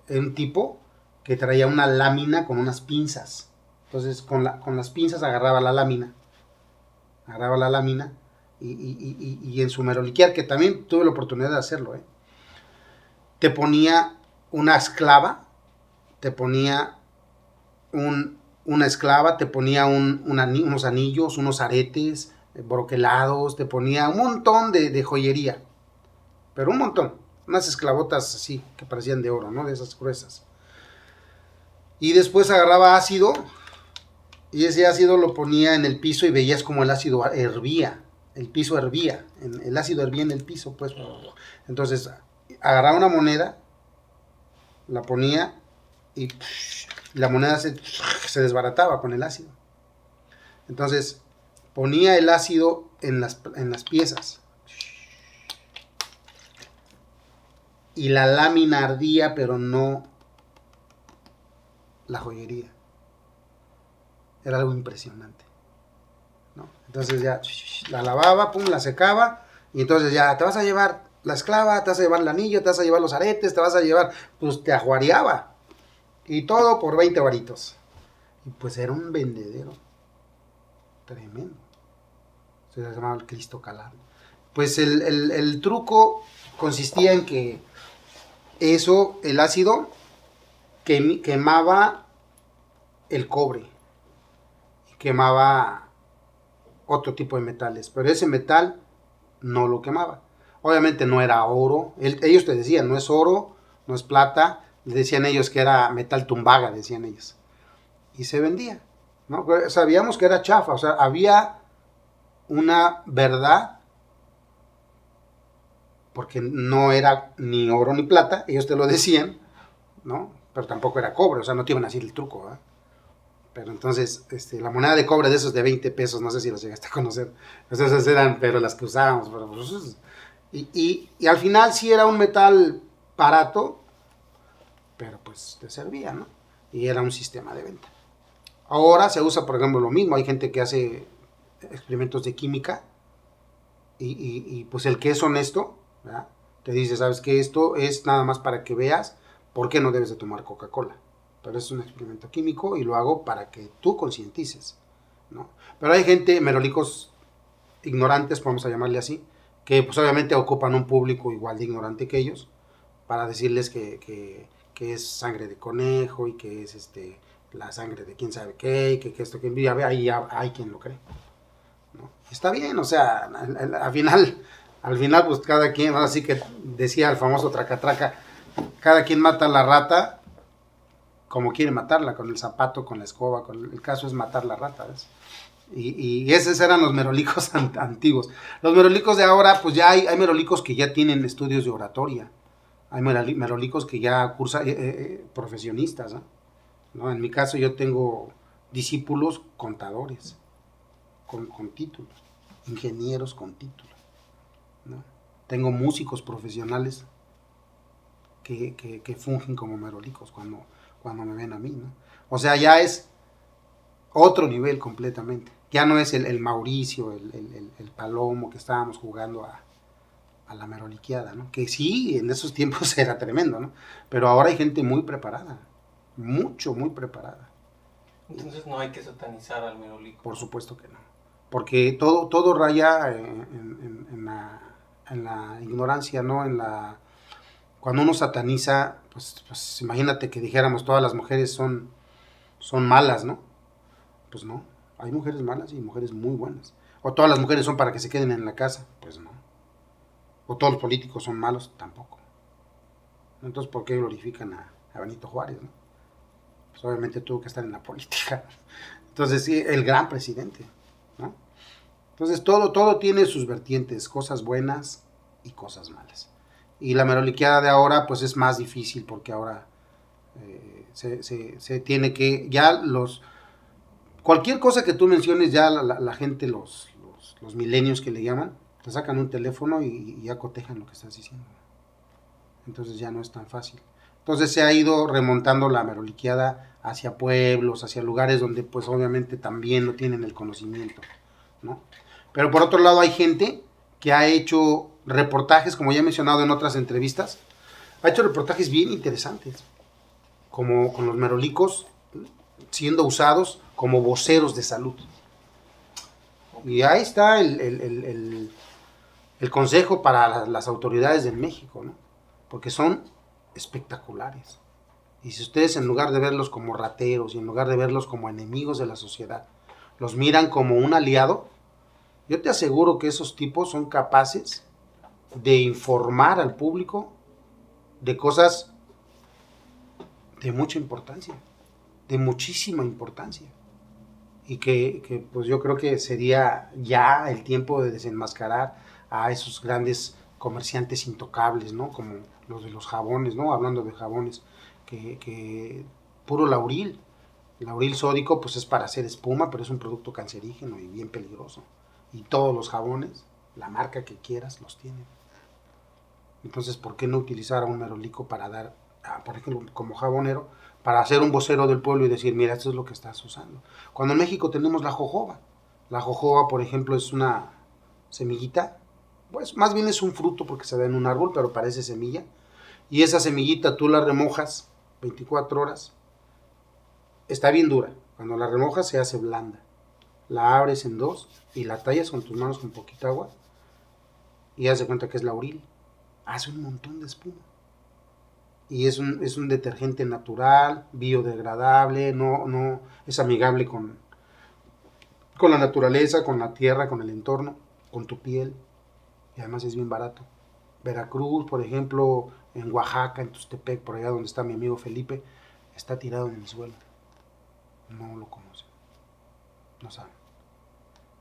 un tipo que traía una lámina con unas pinzas. Entonces con las pinzas agarraba la lámina. Y en su meroliquear, que también tuve la oportunidad de hacerlo, te ponía una esclava, te ponía una esclava, te ponía unos anillos, unos aretes, broquelados, te ponía un montón de joyería, pero un montón, unas esclavotas así, que parecían de oro, ¿no? De esas gruesas. Y después agarraba ácido, y ese ácido lo ponía en el piso, y veías como el ácido hervía, el piso hervía, el ácido hervía en el piso, pues. Entonces, agarraba una moneda, la ponía, y la moneda se desbarataba con el ácido. Entonces ponía el ácido en las piezas, y la lámina ardía, pero no la joyería. Era algo impresionante, ¿no? Entonces ya la lavaba, pum, la secaba, y entonces ya te vas a llevar la esclava, te vas a llevar el anillo, te vas a llevar los aretes, te vas a llevar, pues te ajuareaba. Y todo por 20 varitos. Y pues era un vendedero tremendo. Se llamaba el Cristo Calado. Pues el truco consistía en que el ácido, quemaba el cobre. Y quemaba otro tipo de metales. Pero ese metal no lo quemaba. Obviamente no era oro. Ellos te decían, no es oro, no es plata. decían ellos que era metal tumbaga, decían ellos. Y se vendía, ¿no? Sabíamos que era chafa, o sea, había una verdad, porque no era ni oro ni plata, ellos te lo decían, ¿no? Pero tampoco era cobre, o sea, no te iban a decir el truco, ¿verdad? Pero entonces, la moneda de cobre de esos de 20 pesos, no sé si los llegaste a conocer, pues esas eran, pero las que usábamos, pero pues, y al final sí era un metal barato, pero pues te servía, ¿no? Y era un sistema de venta. Ahora se usa, por ejemplo, lo mismo, hay gente que hace experimentos de química, y pues el que es honesto, ¿verdad? Te dice, ¿sabes qué? Esto es nada más para que veas por qué no debes de tomar Coca-Cola. Pero es un experimento químico y lo hago para que tú concientices, ¿no? Pero hay gente, merolicos ignorantes, vamos a llamarle así, que pues obviamente ocupan un público igual de ignorante que ellos, para decirles que es sangre de conejo y que es la sangre de quién sabe qué, y que esto, que ahí hay quien lo cree, ¿no? Está bien, o sea, al final pues cada quien, ahora sí que decía el famoso traca-traca, cada quien mata a la rata como quiere matarla, con el zapato, con la escoba, el caso es matar la rata, ¿ves? Y esos eran los merolicos antiguos. Los merolicos de ahora, pues ya hay merolicos que ya tienen estudios de oratoria, hay merolicos que ya cursan profesionistas, ¿no? En mi caso yo tengo discípulos contadores, con títulos, ingenieros con títulos, ¿no? Tengo músicos profesionales que fungen como merolicos cuando me ven a mí, ¿no? O sea, ya es otro nivel completamente. Ya no es el Mauricio, el Palomo que estábamos jugando a la meroliqueada, ¿no? Que sí, en esos tiempos era tremendo, ¿no? Pero ahora hay gente muy preparada, muy preparada. Entonces no hay que satanizar al merolico. Por supuesto que no. Porque todo raya en la ignorancia, ¿no? Cuando uno sataniza, pues imagínate que dijéramos todas las mujeres son malas, ¿no? Pues no, hay mujeres malas y mujeres muy buenas. O todas las mujeres son para que se queden en la casa, pues no. O todos los políticos son malos, tampoco. Entonces, ¿por qué glorifican a Benito Juárez, no? Pues obviamente tuvo que estar en la política. Entonces, sí, el gran presidente, ¿no? Entonces, todo tiene sus vertientes, cosas buenas y cosas malas. Y la meroliqueada de ahora, pues es más difícil porque ahora se tiene que, ya cualquier cosa que tú menciones, ya la gente, los milenios que le llaman, te sacan un teléfono y ya cotejan lo que estás diciendo. Entonces ya no es tan fácil. Entonces se ha ido remontando la meroliqueada hacia pueblos, hacia lugares donde pues obviamente también no tienen el conocimiento, ¿no? Pero por otro lado hay gente que ha hecho reportajes, como ya he mencionado en otras entrevistas, ha hecho reportajes bien interesantes, como con los merolicos siendo usados como voceros de salud. Y ahí está el consejo para las autoridades de México, ¿no? Porque son espectaculares. Y si ustedes, en lugar de verlos como rateros y en lugar de verlos como enemigos de la sociedad, los miran como un aliado, yo te aseguro que esos tipos son capaces de informar al público de cosas de mucha importancia, de muchísima importancia. Y que pues yo creo que sería ya el tiempo de desenmascarar a esos grandes comerciantes intocables, ¿no? Como los de los jabones, ¿no? Hablando de jabones, que puro lauril sódico, pues es para hacer espuma, pero es un producto cancerígeno y bien peligroso. Y todos los jabones, la marca que quieras, los tienen. Entonces, ¿por qué no utilizar a un merolico para dar, por ejemplo, como jabonero, para hacer un vocero del pueblo y decir, mira, esto es lo que estás usando? Cuando en México tenemos la jojoba. La jojoba, por ejemplo, es una semillita, pues más bien es un fruto porque se da en un árbol, pero parece semilla. Y esa semillita tú la remojas 24 horas. Está bien dura. Cuando la remojas se hace blanda. La abres en dos y la tallas con tus manos con poquita agua y haz de cuenta que es lauril. Hace un montón de espuma. Y es un detergente natural, biodegradable, no es amigable con la naturaleza, con la tierra, con el entorno, con tu piel. Y además es bien barato. Veracruz, por ejemplo, en Oaxaca, en Tustepec, por allá donde está mi amigo Felipe, está tirado en el suelo. No lo conocen, no saben.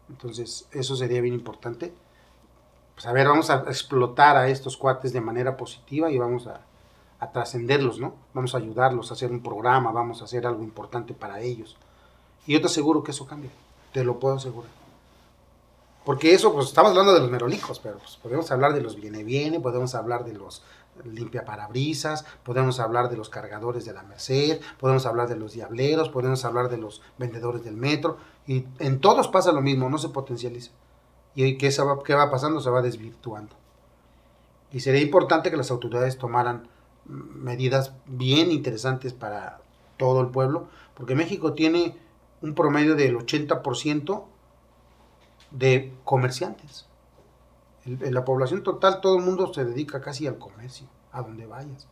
Entonces, eso sería bien importante. Pues a ver, vamos a explotar a estos cuates de manera positiva y vamos a trascenderlos, ¿no? Vamos a ayudarlos a hacer un programa, vamos a hacer algo importante para ellos. Y yo te aseguro que eso cambia, te lo puedo asegurar. Porque eso, pues estamos hablando de los merolicos, pero pues, podemos hablar de los viene, podemos hablar de los limpiaparabrisas, podemos hablar de los cargadores de la Merced, podemos hablar de los diableros, podemos hablar de los vendedores del metro, y en todos pasa lo mismo, no se potencializa. ¿Y qué va pasando? Se va desvirtuando. Y sería importante que las autoridades tomaran medidas bien interesantes para todo el pueblo, porque México tiene un promedio del 80% de comerciantes. En la población total, todo el mundo se dedica casi al comercio, a donde vayas.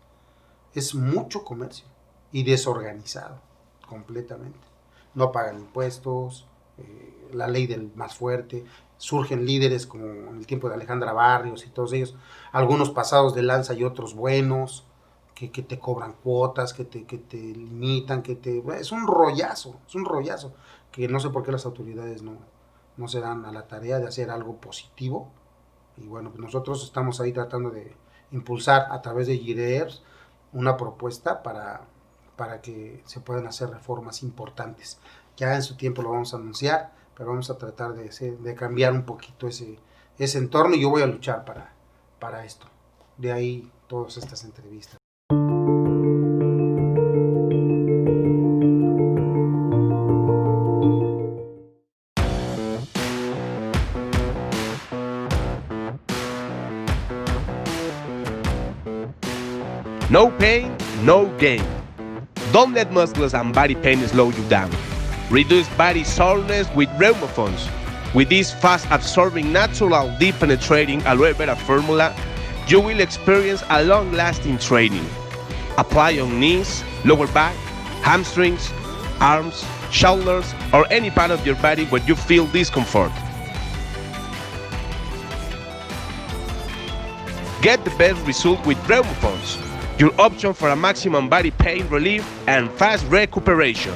Es mucho comercio y desorganizado completamente. No pagan impuestos, la ley del más fuerte. Surgen líderes como en el tiempo de Alejandra Barrios y todos ellos, algunos pasados de lanza y otros buenos, que te cobran cuotas, que te limitan, es un rollazo, que no sé por qué las autoridades no se dan a la tarea de hacer algo positivo. Y bueno, pues nosotros estamos ahí tratando de impulsar a través de GIRERS una propuesta para que se puedan hacer reformas importantes. Ya en su tiempo lo vamos a anunciar, pero vamos a tratar de cambiar un poquito ese entorno, y yo voy a luchar para esto. De ahí todas estas entrevistas. No pain, no gain. Don't let muscles and body pain slow you down. Reduce body soreness with Reumafonds. With this fast-absorbing, natural, deep-penetrating aloe vera formula, you will experience a long-lasting training. Apply on knees, lower back, hamstrings, arms, shoulders, or any part of your body where you feel discomfort. Get the best result with Reumafonds, your option for a maximum body pain relief and fast recuperation.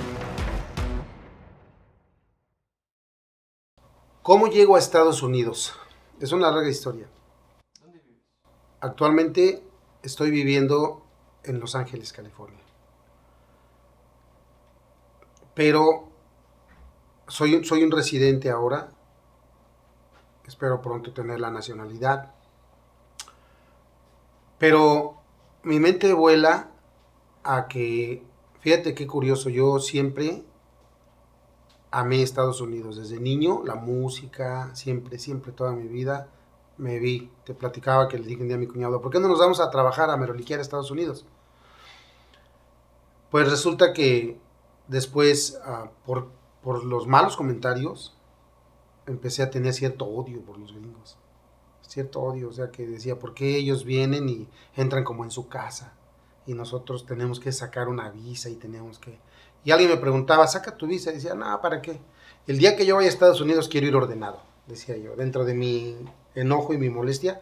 ¿Cómo llego a Estados Unidos? Es una larga historia. ¿Dónde vives? Actualmente estoy viviendo en Los Ángeles, California. Pero soy un residente ahora. Espero pronto tener la nacionalidad. Pero mi mente vuela a que, fíjate qué curioso, yo siempre amé Estados Unidos. Desde niño, la música, siempre, toda mi vida me vi. Te platicaba que le dije un día a mi cuñado, ¿por qué no nos vamos a trabajar a meroliquear a Estados Unidos? Pues resulta que después, por los malos comentarios, empecé a tener cierto odio por los gringos. Cierto odio, o sea, que decía, ¿por qué ellos vienen y entran como en su casa? Y nosotros tenemos que sacar una visa y tenemos que... Y alguien me preguntaba, saca tu visa. Y decía, no, ¿para qué? El día que yo vaya a Estados Unidos quiero ir ordenado, decía yo, dentro de mi enojo y mi molestia.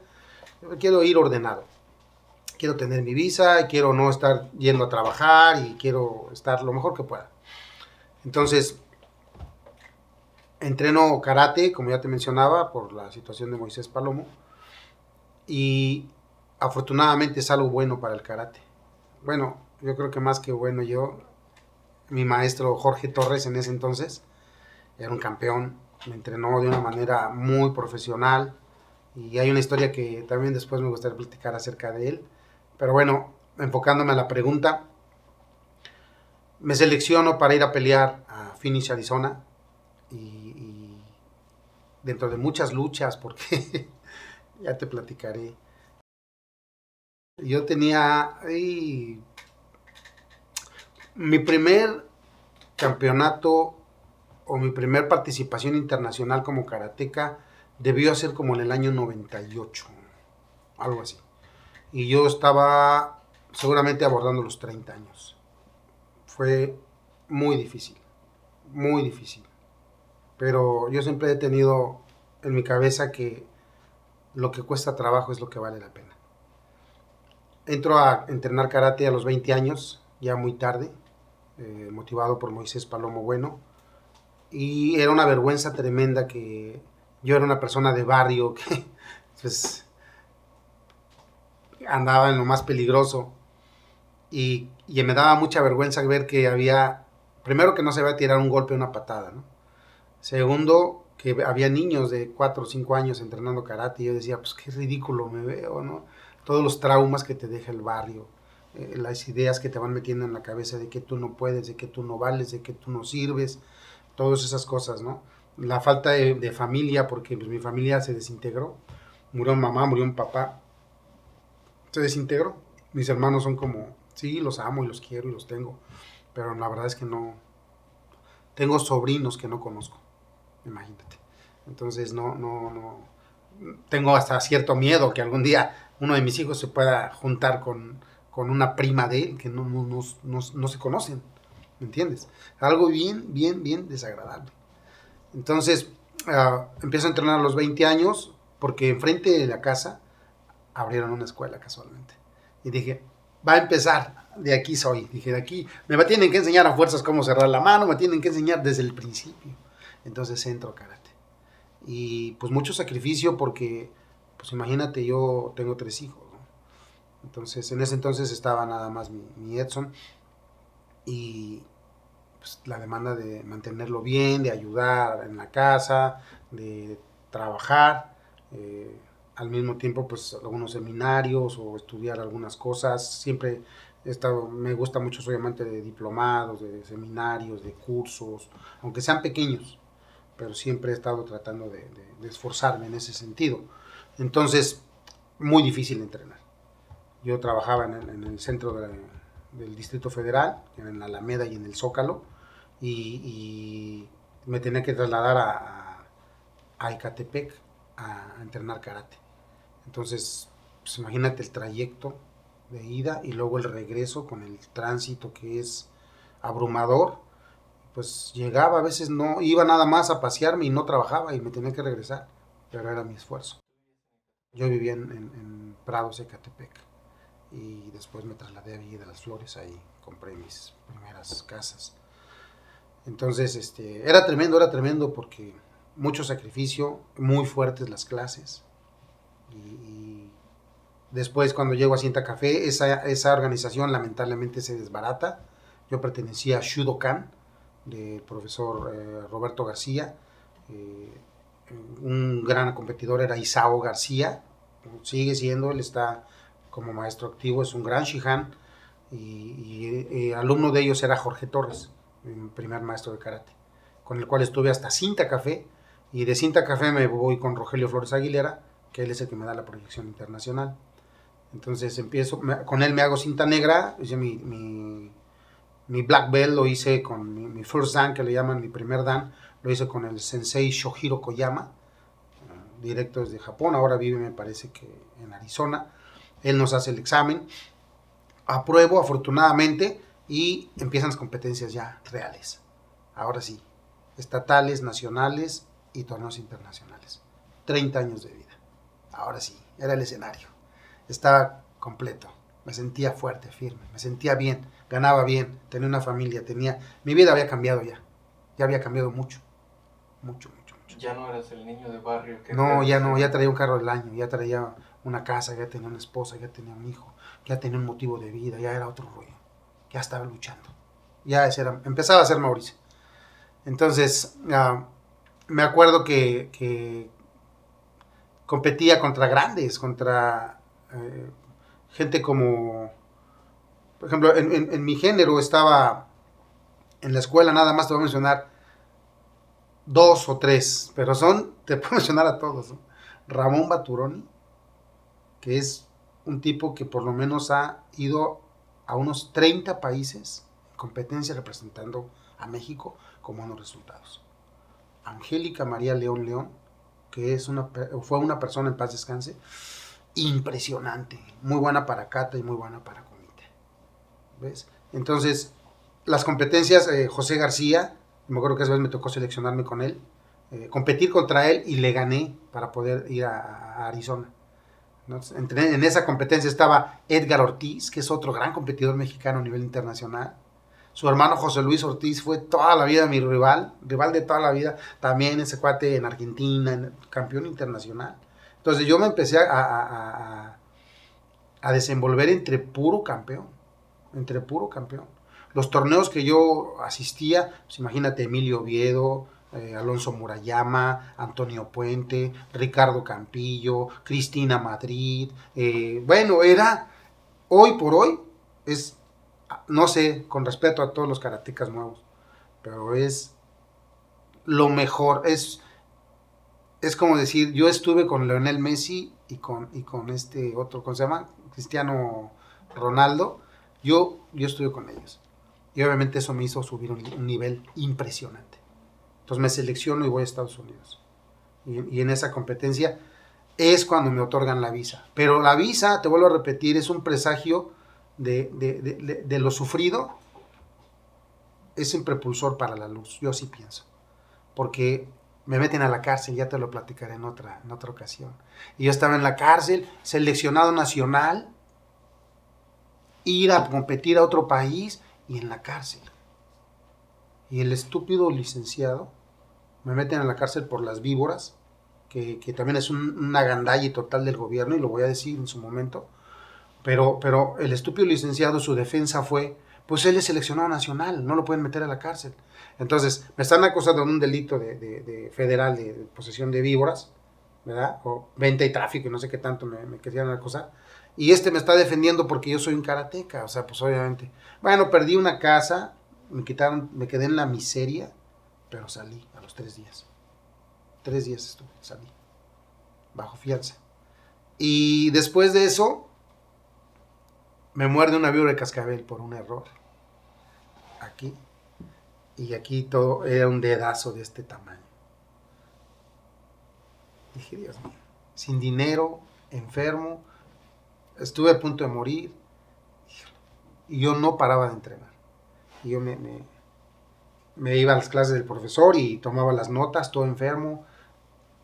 Yo quiero ir ordenado. Quiero tener mi visa y quiero no estar yendo a trabajar y quiero estar lo mejor que pueda. Entonces, entreno karate, como ya te mencionaba, por la situación de Moisés Palomo. Y afortunadamente es algo bueno para el karate. Bueno, yo creo que más que bueno mi maestro Jorge Torres en ese entonces, era un campeón, me entrenó de una manera muy profesional. Y hay una historia que también después me gustaría platicar acerca de él. Pero bueno, enfocándome a la pregunta, me selecciono para ir a pelear a Phoenix, Arizona. Y dentro de muchas luchas, porque ya te platicaré, yo tenía mi primer campeonato o mi primer participación internacional como karateca debió ser como en el año 98, algo así. Y yo estaba seguramente abordando los 30 años. Fue muy difícil, muy difícil. Pero yo siempre he tenido en mi cabeza que lo que cuesta trabajo es lo que vale la pena. Entro a entrenar karate a los 20 años, ya muy tarde, motivado por Moisés Palomo Bueno, y era una vergüenza tremenda que yo era una persona de barrio que pues andaba en lo más peligroso y me daba mucha vergüenza ver que había, primero que no se iba a tirar un golpe o una patada, ¿no? Segundo, que había niños de 4 o 5 años entrenando karate y yo decía, pues qué ridículo me veo, ¿no? Todos los traumas que te deja el barrio, las ideas que te van metiendo en la cabeza de que tú no puedes, de que tú no vales, de que tú no sirves, todas esas cosas, ¿no? La falta de familia, porque pues, mi familia se desintegró, murió mamá, murió un papá, se desintegró. Mis hermanos son como, sí, los amo y los quiero y los tengo, pero la verdad es que no, tengo sobrinos que no conozco, imagínate. Entonces no, tengo hasta cierto miedo que algún día uno de mis hijos se pueda juntar con una prima de él que no se conocen, ¿me entiendes? Algo bien desagradable. Entonces, empiezo a entrenar a los 20 años porque enfrente de la casa abrieron una escuela casualmente. Y dije, va a empezar, de aquí soy. Dije, de aquí me tienen que enseñar a fuerzas cómo cerrar la mano, me tienen que enseñar desde el principio. Entonces entro a karate. Y pues mucho sacrificio porque, pues imagínate, yo tengo 3 hijos, ¿no? Entonces, en ese entonces estaba nada más mi Edson y pues, la demanda de mantenerlo bien, de ayudar en la casa, de trabajar, al mismo tiempo pues algunos seminarios o estudiar algunas cosas. Siempre me gusta mucho, soy amante de diplomados, de seminarios, de cursos, aunque sean pequeños, pero siempre he estado tratando de esforzarme en ese sentido. Entonces, muy difícil entrenar. Yo trabajaba en el centro del Distrito Federal, en la Alameda y en el Zócalo, y me tenía que trasladar a Ecatepec a entrenar karate. Entonces, pues imagínate el trayecto de ida y luego el regreso con el tránsito que es abrumador. Pues llegaba, a veces no, iba nada más a pasearme y no trabajaba y me tenía que regresar, pero era mi esfuerzo. Yo vivía en Prados, Ecatepec, y después me trasladé a Villa de las Flores, ahí compré mis primeras casas. Entonces, era tremendo porque mucho sacrificio, muy fuertes las clases, y después cuando llego a Cinta Café, esa organización lamentablemente se desbarata. Yo pertenecía a Shudokan, del profesor Roberto García. Un gran competidor era Isao García, sigue siendo, él está como maestro activo, es un gran Shihan, y alumno de ellos era Jorge Torres, mi primer maestro de karate, con el cual estuve hasta Cinta Café, y de Cinta Café me voy con Rogelio Flores Aguilera, que él es el que me da la proyección internacional. Entonces empiezo, con él me hago cinta negra, hice mi black belt, lo hice con mi first dan, que le llaman mi primer dan, lo hice con el sensei Shohiro Koyama, directo desde Japón, ahora vive me parece que en Arizona. Él nos hace el examen, apruebo afortunadamente y empiezan las competencias ya reales, ahora sí, estatales, nacionales y torneos internacionales. 30 años de vida, ahora sí, era el escenario, estaba completo, me sentía fuerte, firme, me sentía bien, ganaba bien, tenía una familia, mi vida había cambiado ya había cambiado mucho. Ya no eras el niño de barrio que... No, ya no, ya traía un carro del año, ya traía una casa, ya tenía una esposa, ya tenía un hijo, ya tenía un motivo de vida, ya era otro rollo, ya estaba luchando, empezaba a ser Mauricio. Entonces, me acuerdo que competía contra grandes, contra gente como, por ejemplo, en mi género estaba en la escuela, nada más te voy a mencionar 2 o 3, pero te puedo mencionar a todos, ¿no? Ramón Baturoni, que es un tipo que por lo menos ha ido a unos 30 países en competencia representando a México con buenos resultados. Angélica María León, que fue una persona, en paz descanse, impresionante, muy buena para kata y muy buena para comité, ¿ves? Entonces, las competencias, José García, me acuerdo que esa vez me tocó seleccionarme con él, competir contra él y le gané para poder ir a Arizona. ¿No? En esa competencia estaba Edgar Ortiz, que es otro gran competidor mexicano a nivel internacional. Su hermano José Luis Ortiz fue toda la vida mi rival de toda la vida, también ese cuate en Argentina, campeón internacional. Entonces yo me empecé a desenvolver entre puro campeón. Los torneos que yo asistía, pues imagínate, Emilio Oviedo, Alonso Murayama, Antonio Puente, Ricardo Campillo, Cristina Madrid. Bueno, era, hoy por hoy, es, no sé, con respeto a todos los karatecas nuevos, pero es lo mejor. Es como decir, yo estuve con Lionel Messi y con este otro, ¿cómo se llama? Cristiano Ronaldo. Yo estuve con ellos. Y obviamente eso me hizo subir un nivel impresionante. Entonces me selecciono y voy a Estados Unidos. Y en esa competencia es cuando me otorgan la visa. Pero la visa, te vuelvo a repetir, es un presagio de lo sufrido. Es un propulsor para la luz, yo sí pienso. Porque me meten a la cárcel, ya te lo platicaré en otra ocasión. Y yo estaba en la cárcel, seleccionado nacional, ir a competir a otro país y en la cárcel. Y el estúpido licenciado me meten a la cárcel por las víboras, que también es una gandalle total del gobierno, y lo voy a decir en su momento. Pero el estúpido licenciado, su defensa fue, pues él es seleccionado nacional, no lo pueden meter a la cárcel. Entonces, me están acusando de un delito de federal de posesión de víboras, ¿verdad? O venta y tráfico, y no sé qué tanto me querían acusar. Y me está defendiendo porque yo soy un karateca, o sea, pues obviamente. Bueno, perdí una casa, me quedé en la miseria, pero salí a los 3 días. 3 días salí, bajo fianza. Y después de eso, me muerde una víbora de cascabel por un error. Aquí. Y aquí todo era un dedazo de este tamaño. Dije, Dios mío, sin dinero, enfermo, estuve a punto de morir. Y yo no paraba de entrenar. Y yo me iba a las clases del profesor y tomaba las notas, todo enfermo,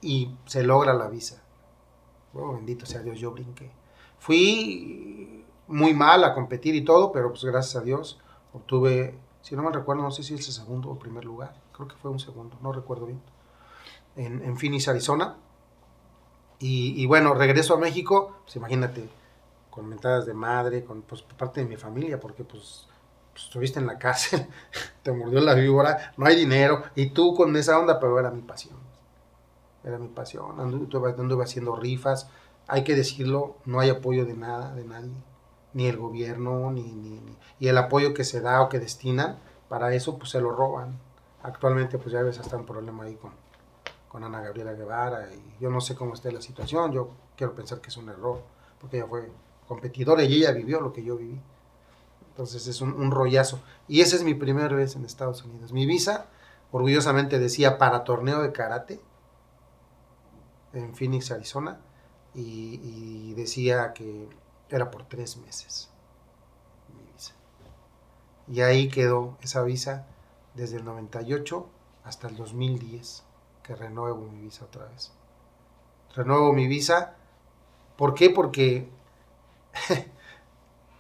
y se logra la visa. Oh, bendito sea Dios, yo brinqué. Fui muy mal a competir y todo, pero pues gracias a Dios obtuve, si no me recuerdo, no sé si es el segundo o primer lugar, creo que fue un segundo, no recuerdo bien, en Phoenix, Arizona. Y bueno, regreso a México, pues imagínate, con mentadas de madre, pues por parte de mi familia, porque pues estuviste en la cárcel, te mordió la víbora, no hay dinero, y tú con esa onda, pero era mi pasión. Anduve haciendo rifas, hay que decirlo, no hay apoyo de nada, de nadie, ni el gobierno, y el apoyo que se da o que destinan, para eso pues se lo roban. Actualmente pues ya ves hasta un problema ahí con Ana Gabriela Guevara, y yo no sé cómo esté la situación, yo quiero pensar que es un error, porque ella fue competidora y ella vivió lo que yo viví. Entonces es un rollazo. Y esa es mi primera vez en Estados Unidos. Mi visa, orgullosamente decía para torneo de karate en Phoenix, Arizona, y decía que era por 3 meses mi visa. Y ahí quedó esa visa desde el 98 hasta el 2010, que renuevo mi visa otra vez. Renuevo mi visa, ¿por qué? Porque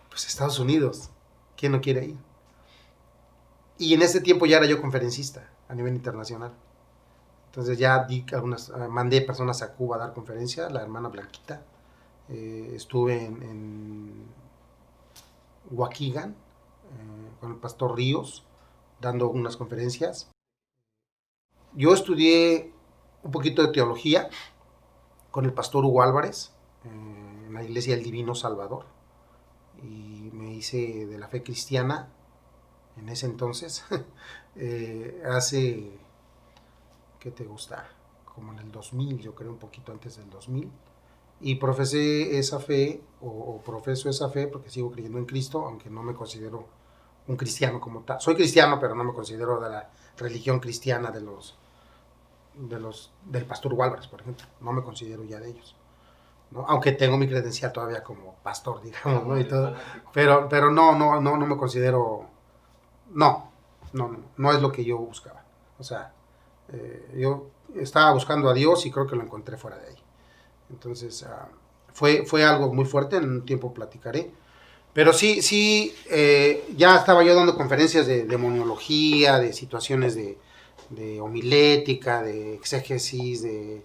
pues Estados Unidos, ¿quién no quiere ir? Y en ese tiempo ya era yo conferencista a nivel internacional. Entonces ya mandé personas a Cuba a dar conferencia, la hermana Blanquita. Estuve en Waukegan con el pastor Ríos dando unas conferencias. Yo estudié un poquito de teología con el pastor Hugo Álvarez en la iglesia del Divino Salvador, y me hice de la fe cristiana en ese entonces, hace, ¿qué te gusta? Como en el 2000, yo creo un poquito antes del 2000, y profesé esa fe, o profeso esa fe, porque sigo creyendo en Cristo, aunque no me considero un cristiano como tal. Soy cristiano, pero no me considero de la religión cristiana del pastor Hugo Álvarez, por ejemplo. No me considero ya de ellos, ¿no? Aunque tengo mi credencial todavía como pastor, digamos, ¿no? Y todo, pero no me considero, no es lo que yo buscaba. O sea, yo estaba buscando a Dios y creo que lo encontré fuera de ahí. Entonces, fue algo muy fuerte, en un tiempo platicaré. Pero sí, ya estaba yo dando conferencias de demonología, de situaciones de homilética, de exégesis, de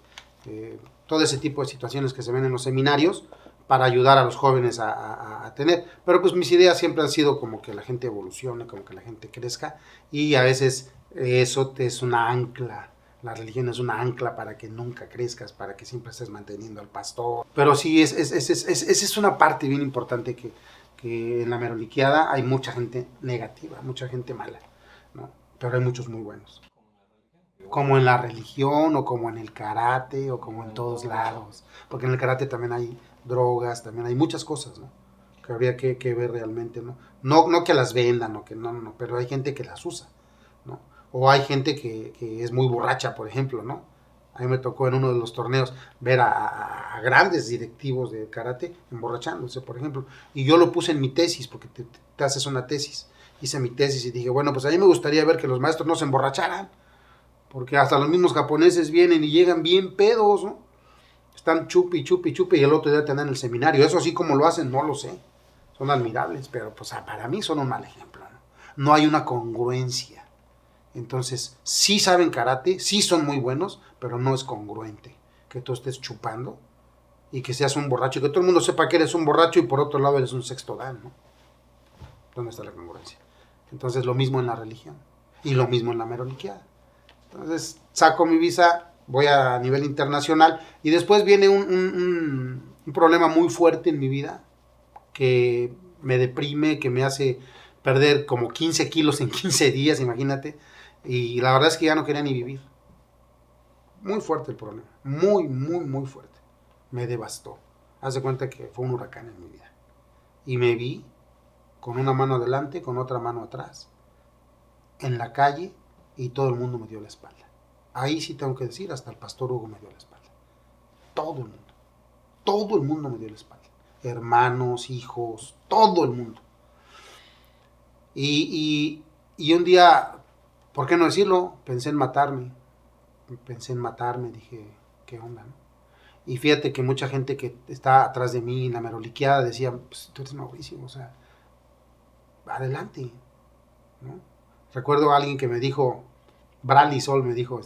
todo ese tipo de situaciones que se ven en los seminarios para ayudar a los jóvenes a tener. Pero pues mis ideas siempre han sido como que la gente evolucione, como que la gente crezca, y a veces eso es una ancla. La religión es una ancla para que nunca crezcas, para que siempre estés manteniendo al pastor. Pero sí, esa es una parte bien importante, que en la meroliquiada hay mucha gente negativa, mucha gente mala, ¿no? Pero hay muchos muy buenos. Como en la religión, o como en el karate, o como en todos lados. Porque en el karate también hay drogas, también hay muchas cosas, ¿no? Que habría que ver realmente, ¿no? No que las vendan, o que no, pero hay gente que las usa, ¿no? O hay gente que es muy borracha, por ejemplo, ¿no? A mí me tocó en uno de los torneos ver a grandes directivos de karate emborrachándose, por ejemplo. Y yo lo puse en mi tesis, porque te haces una tesis. Hice mi tesis y dije, bueno, pues a mí me gustaría ver que los maestros no se emborracharan, porque hasta los mismos japoneses vienen y llegan bien pedos, ¿no? Están chupi, y el otro día te dan en el seminario. Eso así como lo hacen, no lo sé. Son admirables, pero pues para mí son un mal ejemplo, ¿no? No hay una congruencia. Entonces, sí saben karate, sí son muy buenos, pero no es congruente que tú estés chupando y que seas un borracho, y que todo el mundo sepa que eres un borracho y por otro lado eres un sexto dan, ¿no? ¿Dónde está la congruencia? Entonces, lo mismo en la religión y lo mismo en la meroliquiada. Entonces, saco mi visa, voy a nivel internacional, y después viene un problema muy fuerte en mi vida que me deprime, que me hace perder como 15 kilos en 15 días, imagínate. Y la verdad es que ya no quería ni vivir. Muy fuerte el problema. Muy fuerte. Me devastó. Haz de cuenta que fue un huracán en mi vida. Y me vi con una mano adelante, con otra mano atrás, en la calle, y todo el mundo me dio la espalda. Ahí sí tengo que decir, hasta el pastor Hugo me dio la espalda. Todo el mundo. Todo el mundo me dio la espalda. Hermanos, hijos, todo el mundo. Y un día, ¿por qué no decirlo? Pensé en matarme, dije, ¿qué onda, no? Y fíjate que mucha gente que está atrás de mí en la meroliquiada decía, pues tú eres Mauricio, o sea, adelante, ¿no? Recuerdo a alguien que me dijo, Bradley Sol me dijo,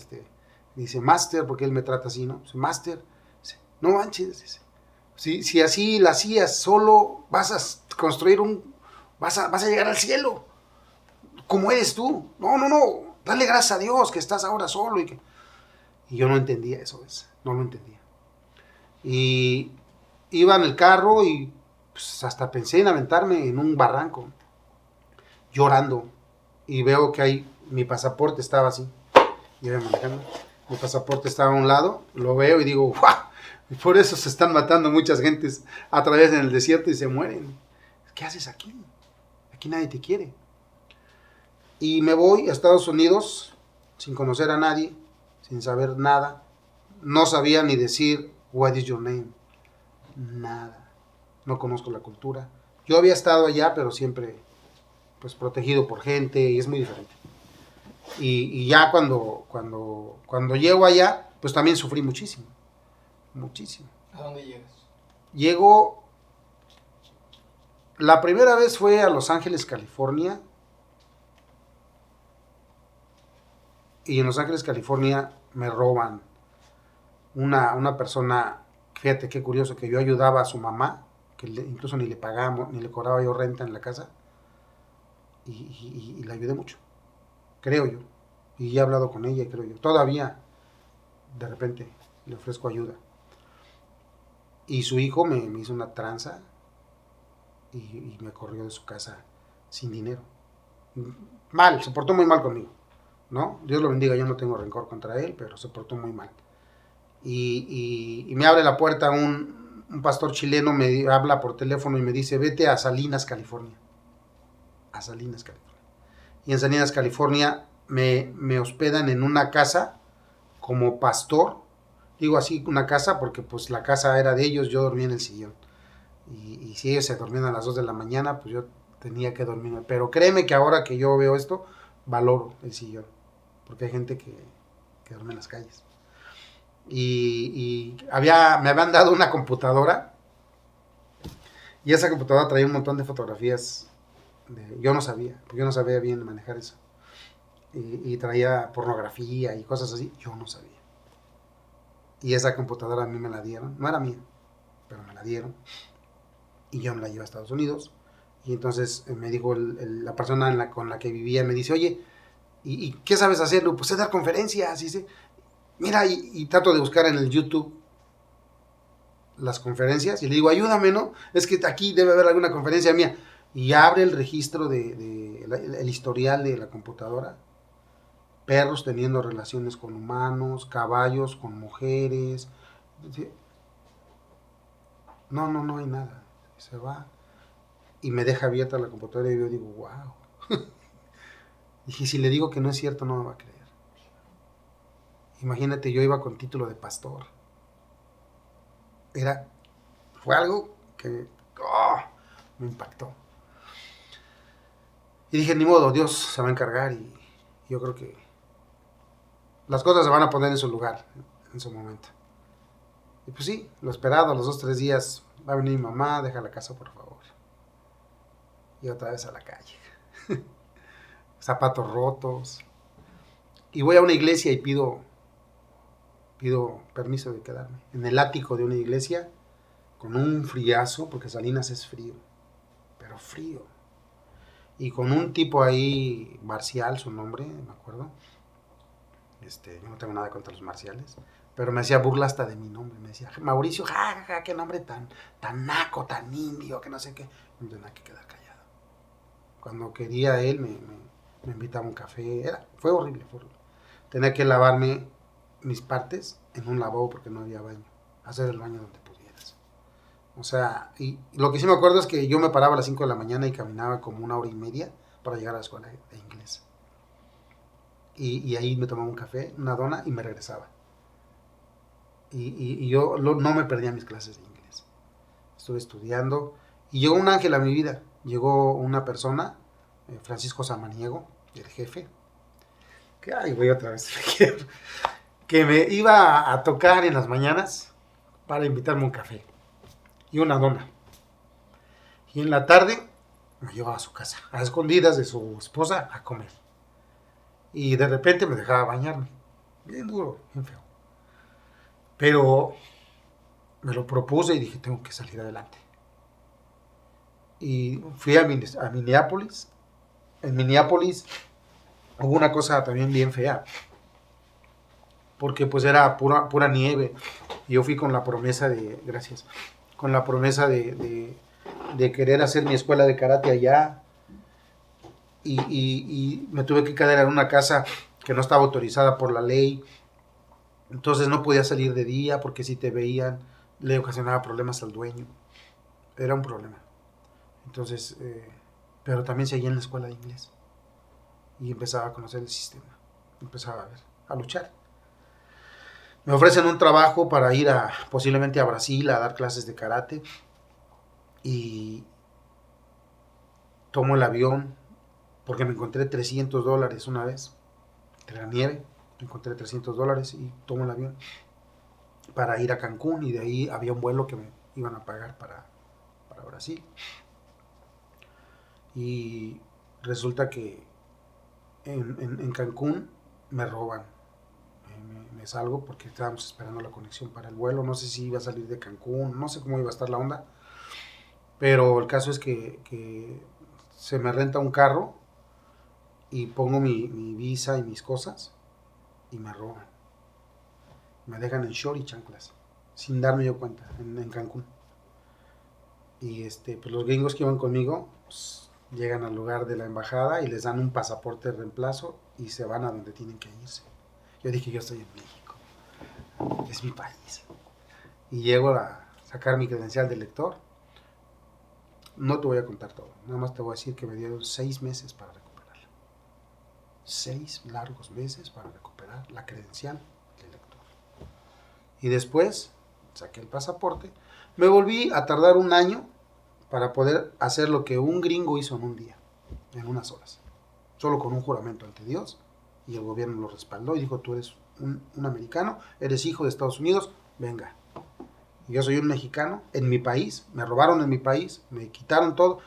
dice, Master, porque él me trata así, ¿no? Dice, Master, dice, no manches, dice, si así la hacías, solo vas a construir vas a llegar al cielo, como eres tú. No, dale gracias a Dios que estás ahora solo. Y yo no entendía eso, no lo entendía. Y iba en el carro y pues, hasta pensé en aventarme en un barranco, llorando. Y veo que mi pasaporte estaba así. Iba manejando, mi pasaporte estaba a un lado, lo veo y digo, ¡guau! Y por eso se están matando muchas gentes a través en el desierto y se mueren. ¿Qué haces aquí? Aquí nadie te quiere. Y me voy a Estados Unidos sin conocer a nadie, sin saber nada. No sabía ni decir, what is your name? Nada. No conozco la cultura. Yo había estado allá, pero siempre pues protegido por gente, y es muy diferente. Y ya cuando llego allá, pues también sufrí muchísimo. Muchísimo. ¿A dónde llegas? Llego, la primera vez fue a Los Ángeles, California. Y en Los Ángeles, California, me roban una persona. Fíjate qué curioso, que yo ayudaba a su mamá, que incluso ni le pagamos, ni le cobraba yo renta en la casa, y la ayudé mucho, creo yo, y he hablado con ella, creo yo, todavía de repente le ofrezco ayuda. Y su hijo me hizo una tranza y me corrió de su casa sin dinero. Mal, se portó muy mal conmigo, ¿no? Dios lo bendiga, yo no tengo rencor contra él, pero se portó muy mal. Y me abre la puerta un pastor chileno, me habla por teléfono y me dice, vete a Salinas, California. A Salinas, California. Y en Salinas, California, me hospedan en una casa como pastor. Digo así, una casa, porque pues la casa era de ellos, yo dormía en el sillón. Y si ellos se dormían a las 2 de la mañana, pues yo tenía que dormirme. Pero créeme que ahora que yo veo esto, valoro el sillón. Porque hay gente que duerme en las calles. y me habían dado una computadora, y esa computadora traía un montón de fotografías. Yo no sabía, porque yo no sabía bien manejar eso. Y traía pornografía y cosas así, yo no sabía. Y esa computadora a mí me la dieron, no era mía, pero me la dieron. Y yo me la llevé a Estados Unidos. Y entonces me dijo la persona con la que vivía, me dice, oye, ¿y qué sabes hacer? Pues sé dar conferencias. Y sé, mira, y trato de buscar en el YouTube las conferencias. Y le digo, ayúdame, ¿no? Es que aquí debe haber alguna conferencia mía. Y abre el registro el historial de la computadora. Perros teniendo relaciones con humanos, caballos con mujeres. No hay nada. Se va. Y me deja abierta la computadora y yo digo, wow. Dije, si le digo que no es cierto, no me va a creer. Imagínate, yo iba con título de pastor. Fue algo que me impactó. Y dije, ni modo, Dios se va a encargar y yo creo que las cosas se van a poner en su lugar en su momento. Y pues sí, lo esperado, a los 2-3 días va a venir mi mamá, deja la casa por favor. Y otra vez a la calle. Zapatos rotos. Y voy a una iglesia y pido permiso de quedarme. En el ático de una iglesia, con un friazo, porque Salinas es frío, pero frío. Y con un tipo ahí, Marcial, su nombre, me acuerdo. Yo no tengo nada contra los marciales, pero me hacía burla hasta de mi nombre. Me decía, Mauricio, qué nombre tan naco, tan indio, que no sé qué. Me tenía que quedar callado. Cuando quería él, me invitaba a un café. Fue horrible. Tenía que lavarme mis partes en un lavabo porque no había baño. Hacer el baño donde pudieras. O sea, y lo que sí me acuerdo es que yo me paraba a las 5 de la mañana y caminaba como 1 hora y media para llegar a la escuela de inglés. Y ahí me tomaba un café, una dona y me regresaba. Y yo no me perdía mis clases de inglés. Estuve estudiando y llegó un ángel a mi vida. Llegó una persona, Francisco Samaniego, el jefe, voy otra vez, que me iba a tocar en las mañanas para invitarme un café y una dona. Y en la tarde me llevaba a su casa, a escondidas de su esposa, a comer. Y de repente me dejaba bañarme. Bien duro, bien feo. Pero me lo propuse y dije, tengo que salir adelante. Y fui a Minneapolis. En Minneapolis hubo una cosa también bien fea. Porque pues era pura nieve. Y yo fui con la promesa con la promesa de querer hacer mi escuela de karate allá. Y me tuve que quedar en una casa que no estaba autorizada por la ley. Entonces no podía salir de día porque si te veían le ocasionaba problemas al dueño. Era un problema. Entonces, pero también seguía en la escuela de inglés. Y empezaba a conocer el sistema. Empezaba a luchar. Me ofrecen un trabajo para ir posiblemente a Brasil a dar clases de karate. Y tomo el avión porque me encontré $300 una vez. Entre la nieve, me encontré $300 y tomo el avión para ir a Cancún. Y de ahí había un vuelo que me iban a pagar para Brasil. Y resulta que en Cancún me roban. Me salgo porque estábamos esperando la conexión para el vuelo. No sé si iba a salir de Cancún, no sé cómo iba a estar la onda. Pero el caso es que se me renta un carro y pongo mi visa y mis cosas y me roban. Me dejan en short y chanclas, sin darme yo cuenta, en Cancún. Y pues los gringos que iban conmigo pues, llegan al lugar de la embajada y les dan un pasaporte de reemplazo y se van a donde tienen que irse. Yo dije, yo estoy en México, es mi país. Y llego a sacar mi credencial de lector. No te voy a contar todo, nada más te voy a decir que me dieron 6 meses para recuperarla. 6 largos meses para recuperar la credencial de lector. Y después saqué el pasaporte. Me volví a tardar 1 año para poder hacer lo que un gringo hizo en un día, en unas horas. Solo con un juramento ante Dios. Y el gobierno lo respaldó y dijo, tú eres un americano, eres hijo de Estados Unidos, venga. Y yo soy un mexicano en mi país, me robaron en mi país, me quitaron todo,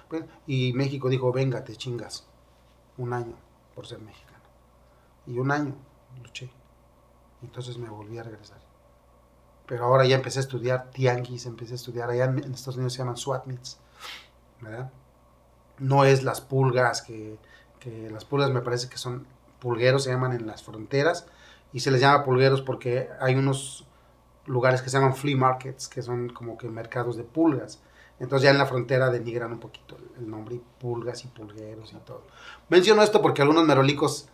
y México dijo, venga, te chingas. 1 año por ser mexicano. Y 1 año luché. Entonces me volví a regresar. Pero ahora ya empecé a estudiar tianguis, empecé a estudiar, allá en Estados Unidos se llaman SWAT meets, ¿verdad? No es las pulgas, que las pulgas me parece que son pulgueros, se llaman en las fronteras, y se les llama pulgueros porque hay unos lugares que se llaman flea markets, que son como que mercados de pulgas. Entonces ya en la frontera denigran un poquito el nombre, y pulgas y pulgueros y todo. Menciono esto porque algunos merolicos,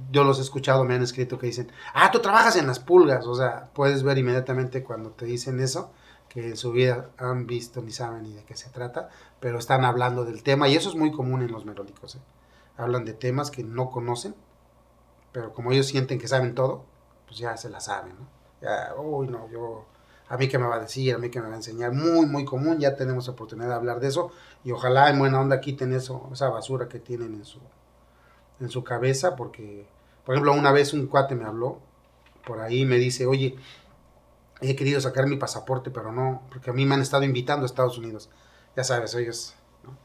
yo los he escuchado, me han escrito que dicen, tú trabajas en las pulgas. O sea, puedes ver inmediatamente cuando te dicen eso, que en su vida han visto ni saben ni de qué se trata, pero están hablando del tema, y eso es muy común en los merolicos, ¿eh? Hablan de temas que no conocen, pero como ellos sienten que saben todo, pues ya se la saben, ¿no? Ya, a mí qué me va a decir, a mí qué me va a enseñar, muy, muy común, ya tenemos oportunidad de hablar de eso, y ojalá en buena onda quiten eso, esa basura que tienen en su cabeza, porque, por ejemplo, una vez un cuate me habló, por ahí me dice, oye, he querido sacar mi pasaporte, pero no, porque a mí me han estado invitando a Estados Unidos, ya sabes, ellos, ¿no?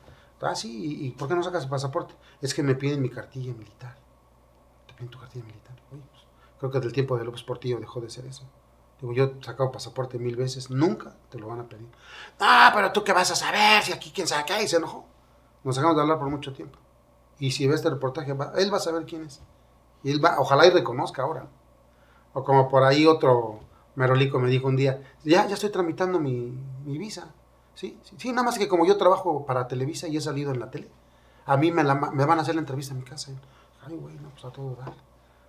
Sí, ¿y por qué no sacas el pasaporte? Es que me piden mi cartilla militar. ¿Te piden tu cartilla militar? Oye, pues, creo que desde el tiempo de López Portillo dejó de ser eso. Digo, yo he sacado pasaporte 1000 veces, nunca te lo van a pedir. Pero tú qué vas a saber, si aquí quién sabe qué, y se enojó. Nos dejamos de hablar por mucho tiempo. Y si ve este reportaje, él va a saber quién es. Y él ojalá y reconozca ahora. O como por ahí otro merolico me dijo un día, ya estoy tramitando mi visa. Sí, nada más que como yo trabajo para Televisa y he salido en la tele, a mí me van a hacer la entrevista en mi casa. Ay, güey, no, pues a todo dar.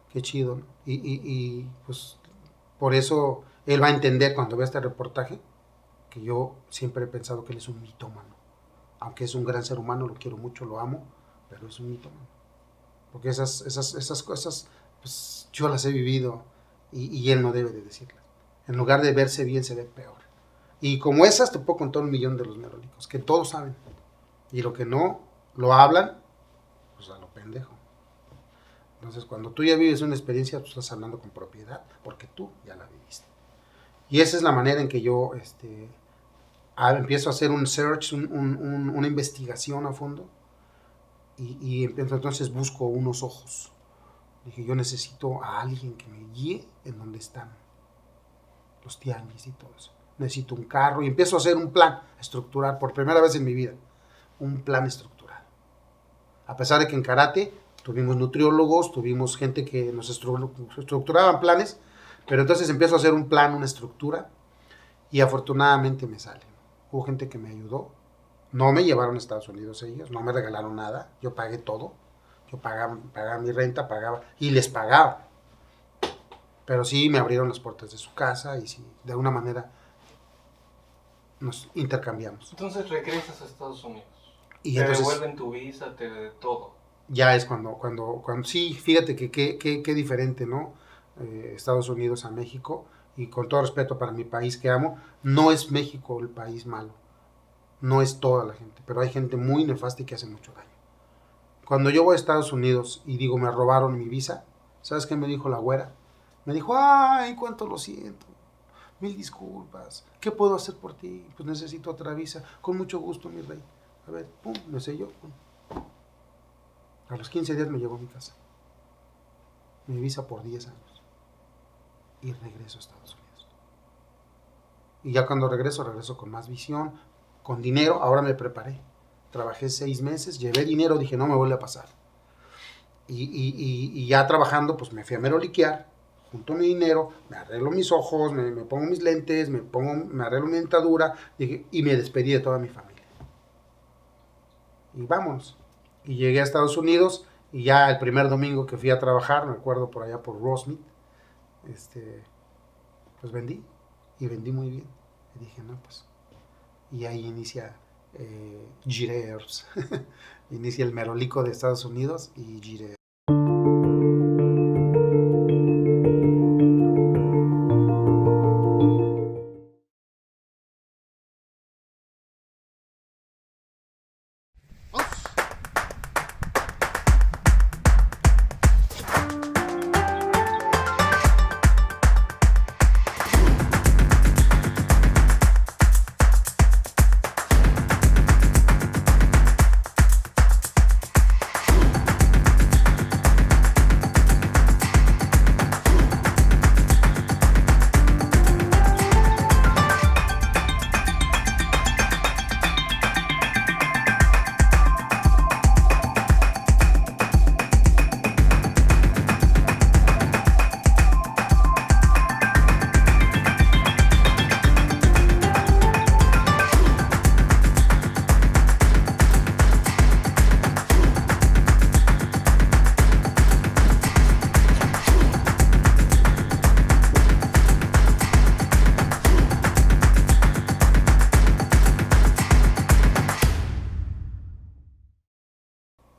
Qué chido, ¿no? Y pues por eso él va a entender cuando vea este reportaje que yo siempre he pensado que él es un mitómano. Aunque es un gran ser humano, lo quiero mucho, lo amo, pero es un mitómano. Porque esas cosas, pues yo las he vivido y él no debe de decirlas. En lugar de verse bien, se ve peor. Y como esas, te puedo contar 1,000,000 de los merolicos, que todos saben. Y lo que no lo hablan, pues a lo pendejo. Entonces, cuando tú ya vives una experiencia, tú estás hablando con propiedad, porque tú ya la viviste. Y esa es la manera en que yo empiezo a hacer un search, una investigación a fondo, y entonces busco unos ojos. Dije, yo necesito a alguien que me guíe en donde están los tianguis y todo eso. Necesito un carro, y empiezo a hacer un plan, estructurar, por primera vez en mi vida, un plan estructurado. A pesar de que en karate tuvimos nutriólogos, tuvimos gente que nos estructuraban planes, pero entonces empiezo a hacer un plan, una estructura, y afortunadamente me sale. Hubo gente que me ayudó, no me llevaron a Estados Unidos ellos, no me regalaron nada, yo pagué todo, yo pagaba mi renta, y les pagaba, pero sí me abrieron las puertas de su casa, y sí, de alguna manera nos intercambiamos. Entonces regresas a Estados Unidos. Y te entonces devuelven tu visa, todo. Ya es cuando sí, fíjate que qué diferente, ¿no? Estados Unidos a México, y con todo respeto para mi país que amo, no es México el país malo, no es toda la gente, pero hay gente muy nefasta y que hace mucho daño. Cuando yo voy a Estados Unidos y digo, me robaron mi visa, ¿sabes qué me dijo la güera? Me dijo, ay, cuánto lo siento, 1000 disculpas, ¿qué puedo hacer por ti? Pues necesito otra visa, con mucho gusto, mi rey. A ver, pum, lo sé yo, pum. A los 15 días me llegó a mi casa. Mi visa por 10 años. Y regreso a Estados Unidos. Y ya cuando regreso con más visión, con dinero. Ahora me preparé. Trabajé 6 meses, llevé dinero, dije, no me vuelve a pasar. Y ya trabajando, pues me fui a meroliquear, junto mi dinero, me arreglo mis ojos, me pongo mis lentes, me arreglo mi dentadura, dije, y me despedí de toda mi familia. Y vámonos. Y llegué a Estados Unidos, y ya el primer domingo que fui a trabajar, me acuerdo por allá por Rosemead, pues vendí, y vendí muy bien. Y dije, no, pues, y ahí inicia Gireers, inicia el merolico de Estados Unidos y Gireers.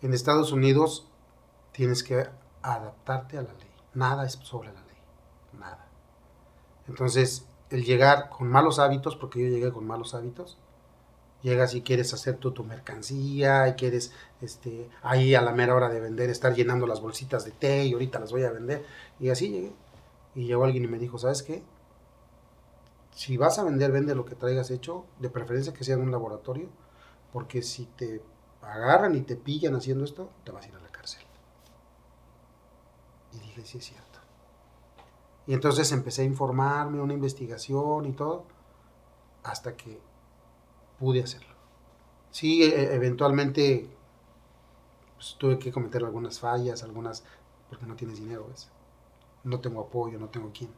En Estados Unidos tienes que adaptarte a la ley. Nada es sobre la ley. Nada. Entonces, el llegar con malos hábitos, porque yo llegué con malos hábitos, llegas y quieres hacer tú tu mercancía y quieres ahí a la mera hora de vender estar llenando las bolsitas de té y ahorita las voy a vender. Y así llegué. Y llegó alguien y me dijo, ¿sabes qué? Si vas a vender, vende lo que traigas hecho, de preferencia que sea en un laboratorio, porque si te agarran y te pillan haciendo esto, te vas a ir a la cárcel. Y dije, sí es cierto. Y entonces empecé a informarme, una investigación y todo, hasta que pude hacerlo. Sí, eventualmente pues, tuve que cometer algunas fallas, porque no tienes dinero, ¿ves? No tengo apoyo, no tengo quién.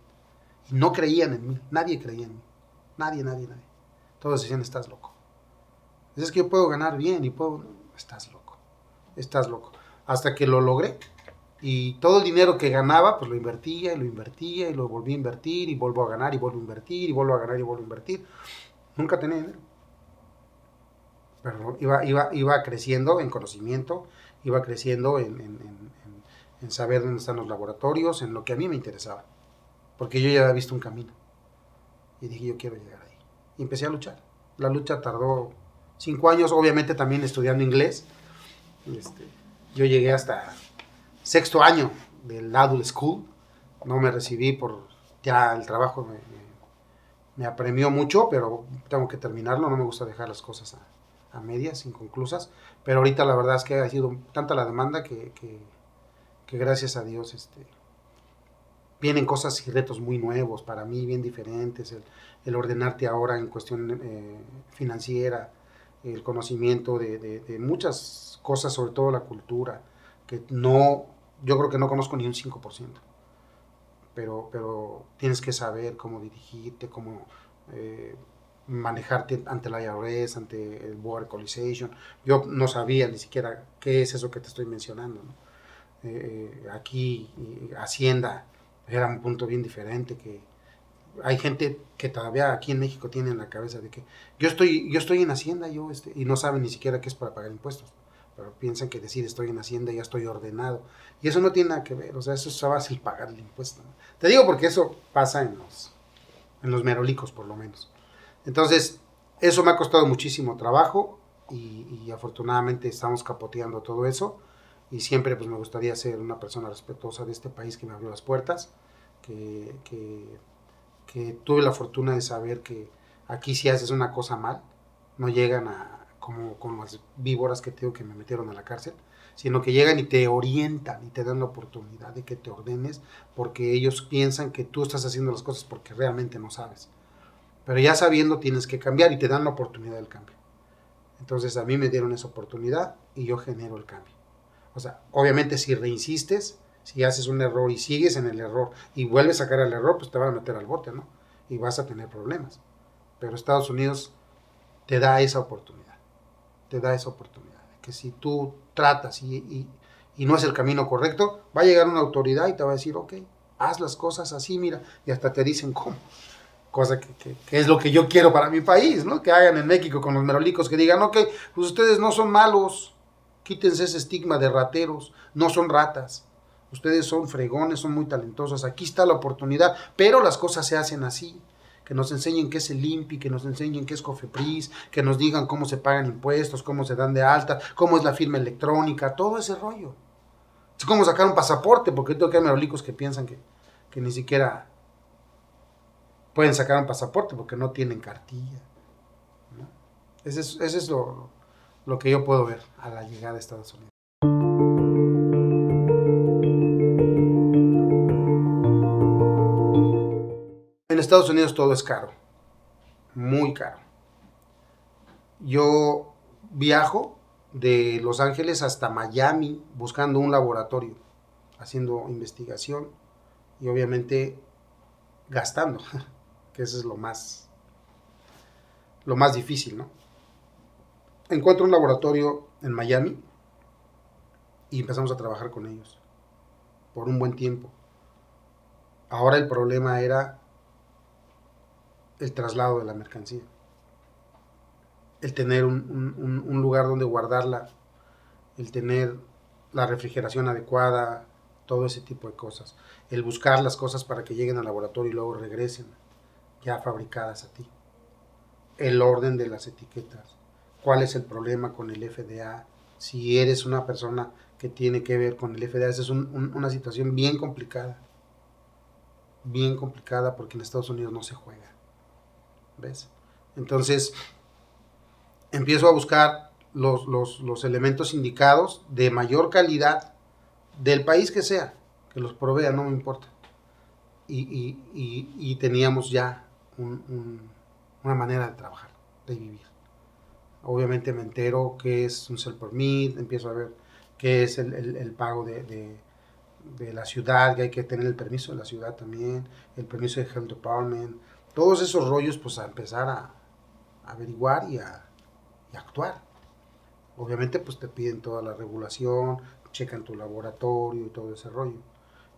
Y no creían en mí, nadie creía en mí. Nadie. Todos decían, estás loco. Es que yo puedo ganar bien y puedo... Estás loco. Hasta que lo logré. Y todo el dinero que ganaba, pues lo invertía y lo volví a invertir y vuelvo a ganar y vuelvo a invertir y vuelvo a ganar y vuelvo a invertir. Nunca tenía dinero. Pero iba creciendo en conocimiento, iba creciendo en saber dónde están los laboratorios, en lo que a mí me interesaba. Porque yo ya había visto un camino. Y dije, yo quiero llegar ahí. Y empecé a luchar. La lucha tardó 5 años, obviamente también estudiando inglés. Yo llegué hasta 6º año del Adult School. No me recibí por... Ya el trabajo me apremió mucho, pero tengo que terminarlo. No me gusta dejar las cosas a medias, inconclusas. Pero ahorita la verdad es que ha sido tanta la demanda que gracias a Dios vienen cosas y retos muy nuevos para mí, bien diferentes. El ordenarte ahora en cuestión financiera, el conocimiento de muchas cosas, sobre todo la cultura, que yo creo que no conozco ni un 5%. Pero tienes que saber cómo dirigirte, cómo manejarte ante la IRS, ante el Border Equalization. Yo no sabía ni siquiera qué es eso que te estoy mencionando, ¿no? Aquí Hacienda era un punto bien diferente, que hay gente que todavía aquí en México tiene en la cabeza de que yo estoy en Hacienda y no saben ni siquiera qué es para pagar impuestos, pero piensan que decir estoy en Hacienda ya estoy ordenado, y eso no tiene nada que ver. O sea, eso es fácil pagar el impuesto, ¿no? Te digo porque eso pasa en los merolicos, por lo menos. Entonces eso me ha costado muchísimo trabajo y afortunadamente estamos capoteando todo eso. Y siempre pues me gustaría ser una persona respetuosa de este país que me abrió las puertas, que tuve la fortuna de saber que aquí si haces una cosa mal, no llegan como con las víboras que tengo que me metieron a la cárcel, sino que llegan y te orientan y te dan la oportunidad de que te ordenes, porque ellos piensan que tú estás haciendo las cosas porque realmente no sabes. Pero ya sabiendo tienes que cambiar y te dan la oportunidad del cambio. Entonces a mí me dieron esa oportunidad y yo genero el cambio. O sea, obviamente si reinsistes, si haces un error y sigues en el error y vuelves a caer al error, pues te van a meter al bote, ¿no? Y vas a tener problemas. Pero Estados Unidos te da esa oportunidad. Que si tú tratas y no es el camino correcto, va a llegar una autoridad y te va a decir, ok, haz las cosas así, mira, y hasta te dicen cómo. Cosa que es lo que yo quiero para mi país, ¿no? Que hagan en México con los merolicos, que digan, ok, pues ustedes no son malos. Quítense ese estigma de rateros, no son ratas, ustedes son fregones, son muy talentosos, aquí está la oportunidad, pero las cosas se hacen así, que nos enseñen qué es el INPI, que nos enseñen qué es COFEPRIS, que nos digan cómo se pagan impuestos, cómo se dan de alta, cómo es la firma electrónica, todo ese rollo. Es como sacar un pasaporte, porque tengo que hay merolicos que piensan que ni siquiera pueden sacar un pasaporte porque no tienen cartilla, ¿no? Ese es lo que yo puedo ver a la llegada de Estados Unidos. En Estados Unidos todo es caro, muy caro. Yo viajo de Los Ángeles hasta Miami buscando un laboratorio, haciendo investigación y obviamente gastando, que eso es lo más difícil, ¿no? Encuentro un laboratorio en Miami y empezamos a trabajar con ellos por un buen tiempo. Ahora el problema era el traslado de la mercancía, el tener un lugar donde guardarla el tener la refrigeración adecuada, todo ese tipo de cosas, el buscar las cosas para que lleguen al laboratorio y luego regresen ya fabricadas a ti, el orden de las etiquetas, cuál es el problema con el FDA, si eres una persona que tiene que ver con el FDA. Esa es una situación bien complicada porque en Estados Unidos no se juega, ¿ves? Entonces empiezo a buscar los elementos indicados de mayor calidad del país que sea, que los provea, no me importa. Y teníamos ya una manera de trabajar, de vivir. Obviamente me entero qué es un sell permit, empiezo a ver qué es el pago de la ciudad, que hay que tener el permiso de la ciudad también, el permiso de Health Department, todos esos rollos, pues a empezar a averiguar y a actuar. Obviamente pues te piden toda la regulación, checan tu laboratorio y todo ese rollo.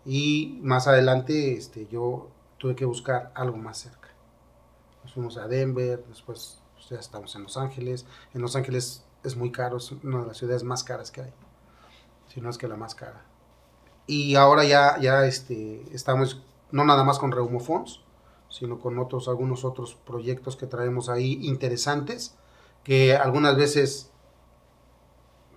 Y más adelante yo tuve que buscar algo más cerca. Nos fuimos a Denver, después pues, ya estamos en Los Ángeles. En Los Ángeles es muy caro, es una de las ciudades más caras que hay, si no es que la más cara. Y ahora ya estamos no nada más con Reumofons, sino con algunos otros proyectos que traemos ahí interesantes, que algunas veces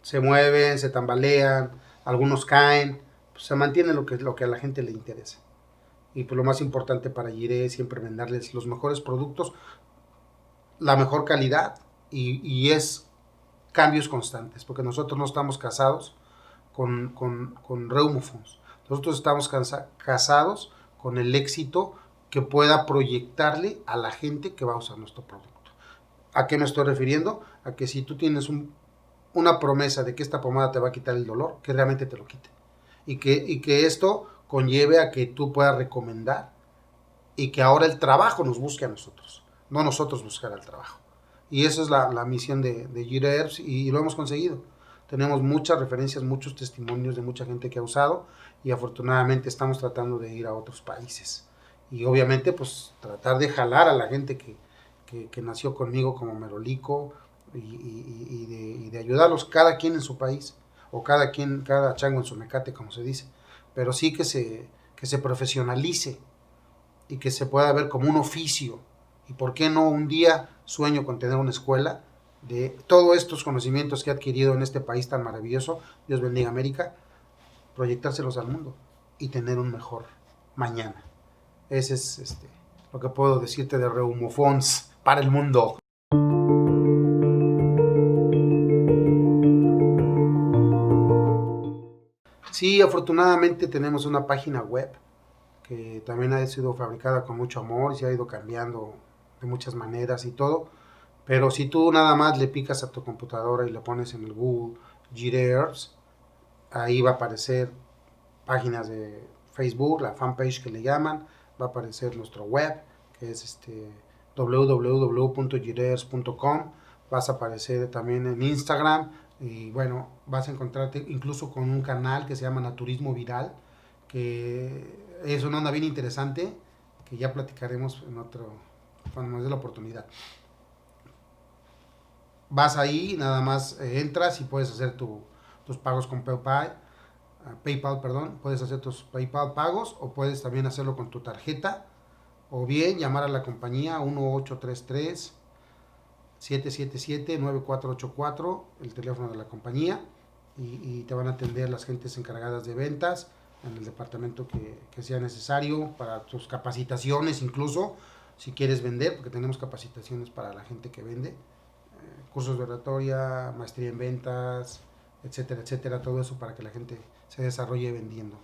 se mueven, se tambalean, algunos caen, pues se mantiene lo que a la gente le interesa. Y pues lo más importante para Jiré es siempre venderles los mejores productos, la mejor calidad y es cambios constantes, porque nosotros no estamos casados con Reumofons. Nosotros estamos casados con el éxito que pueda proyectarle a la gente que va a usar nuestro producto. ¿A qué me estoy refiriendo? A que si tú tienes una promesa de que esta pomada te va a quitar el dolor, que realmente te lo quite. Y que esto conlleve a que tú puedas recomendar y que ahora el trabajo nos busque a nosotros, no nosotros buscar al trabajo. Y esa es la misión de Jiré Herbs y lo hemos conseguido. Tenemos muchas referencias, muchos testimonios de mucha gente que ha usado y afortunadamente estamos tratando de ir a otros países. Y obviamente pues tratar de jalar a la gente que nació conmigo como merolico y de ayudarlos cada quien en su país o cada chango en su mecate, como se dice. Pero sí que se profesionalice y que se pueda ver como un oficio. Y por qué no un día sueño con tener una escuela de todos estos conocimientos que he adquirido en este país tan maravilloso, Dios bendiga América, proyectárselos al mundo y tener un mejor mañana. Ese es lo que puedo decirte de Reumofons para el mundo. Sí, afortunadamente tenemos una página web que también ha sido fabricada con mucho amor y se ha ido cambiando de muchas maneras y todo. Pero si tú nada más le picas a tu computadora y le pones en el Google Jiré Herbs, ahí va a aparecer páginas de Facebook, la fanpage que le llaman, va a aparecer nuestro web, que es www.jireherbs.com, vas a aparecer también en Instagram y bueno, vas a encontrarte incluso con un canal que se llama Naturismo Viral, que es una onda bien interesante, que ya platicaremos cuando nos dé la oportunidad. Vas ahí, nada más entras y puedes hacer tus pagos con PayPal, puedes hacer tus PayPal pagos o puedes también hacerlo con tu tarjeta o bien llamar a la compañía 1833-777-9484, el teléfono de la compañía y te van a atender las gentes encargadas de ventas en el departamento que sea necesario para tus capacitaciones, incluso si quieres vender, porque tenemos capacitaciones para la gente que vende. Cursos de oratoria, maestría en ventas, etcétera, etcétera, todo eso para que la gente se desarrolle vendiendo.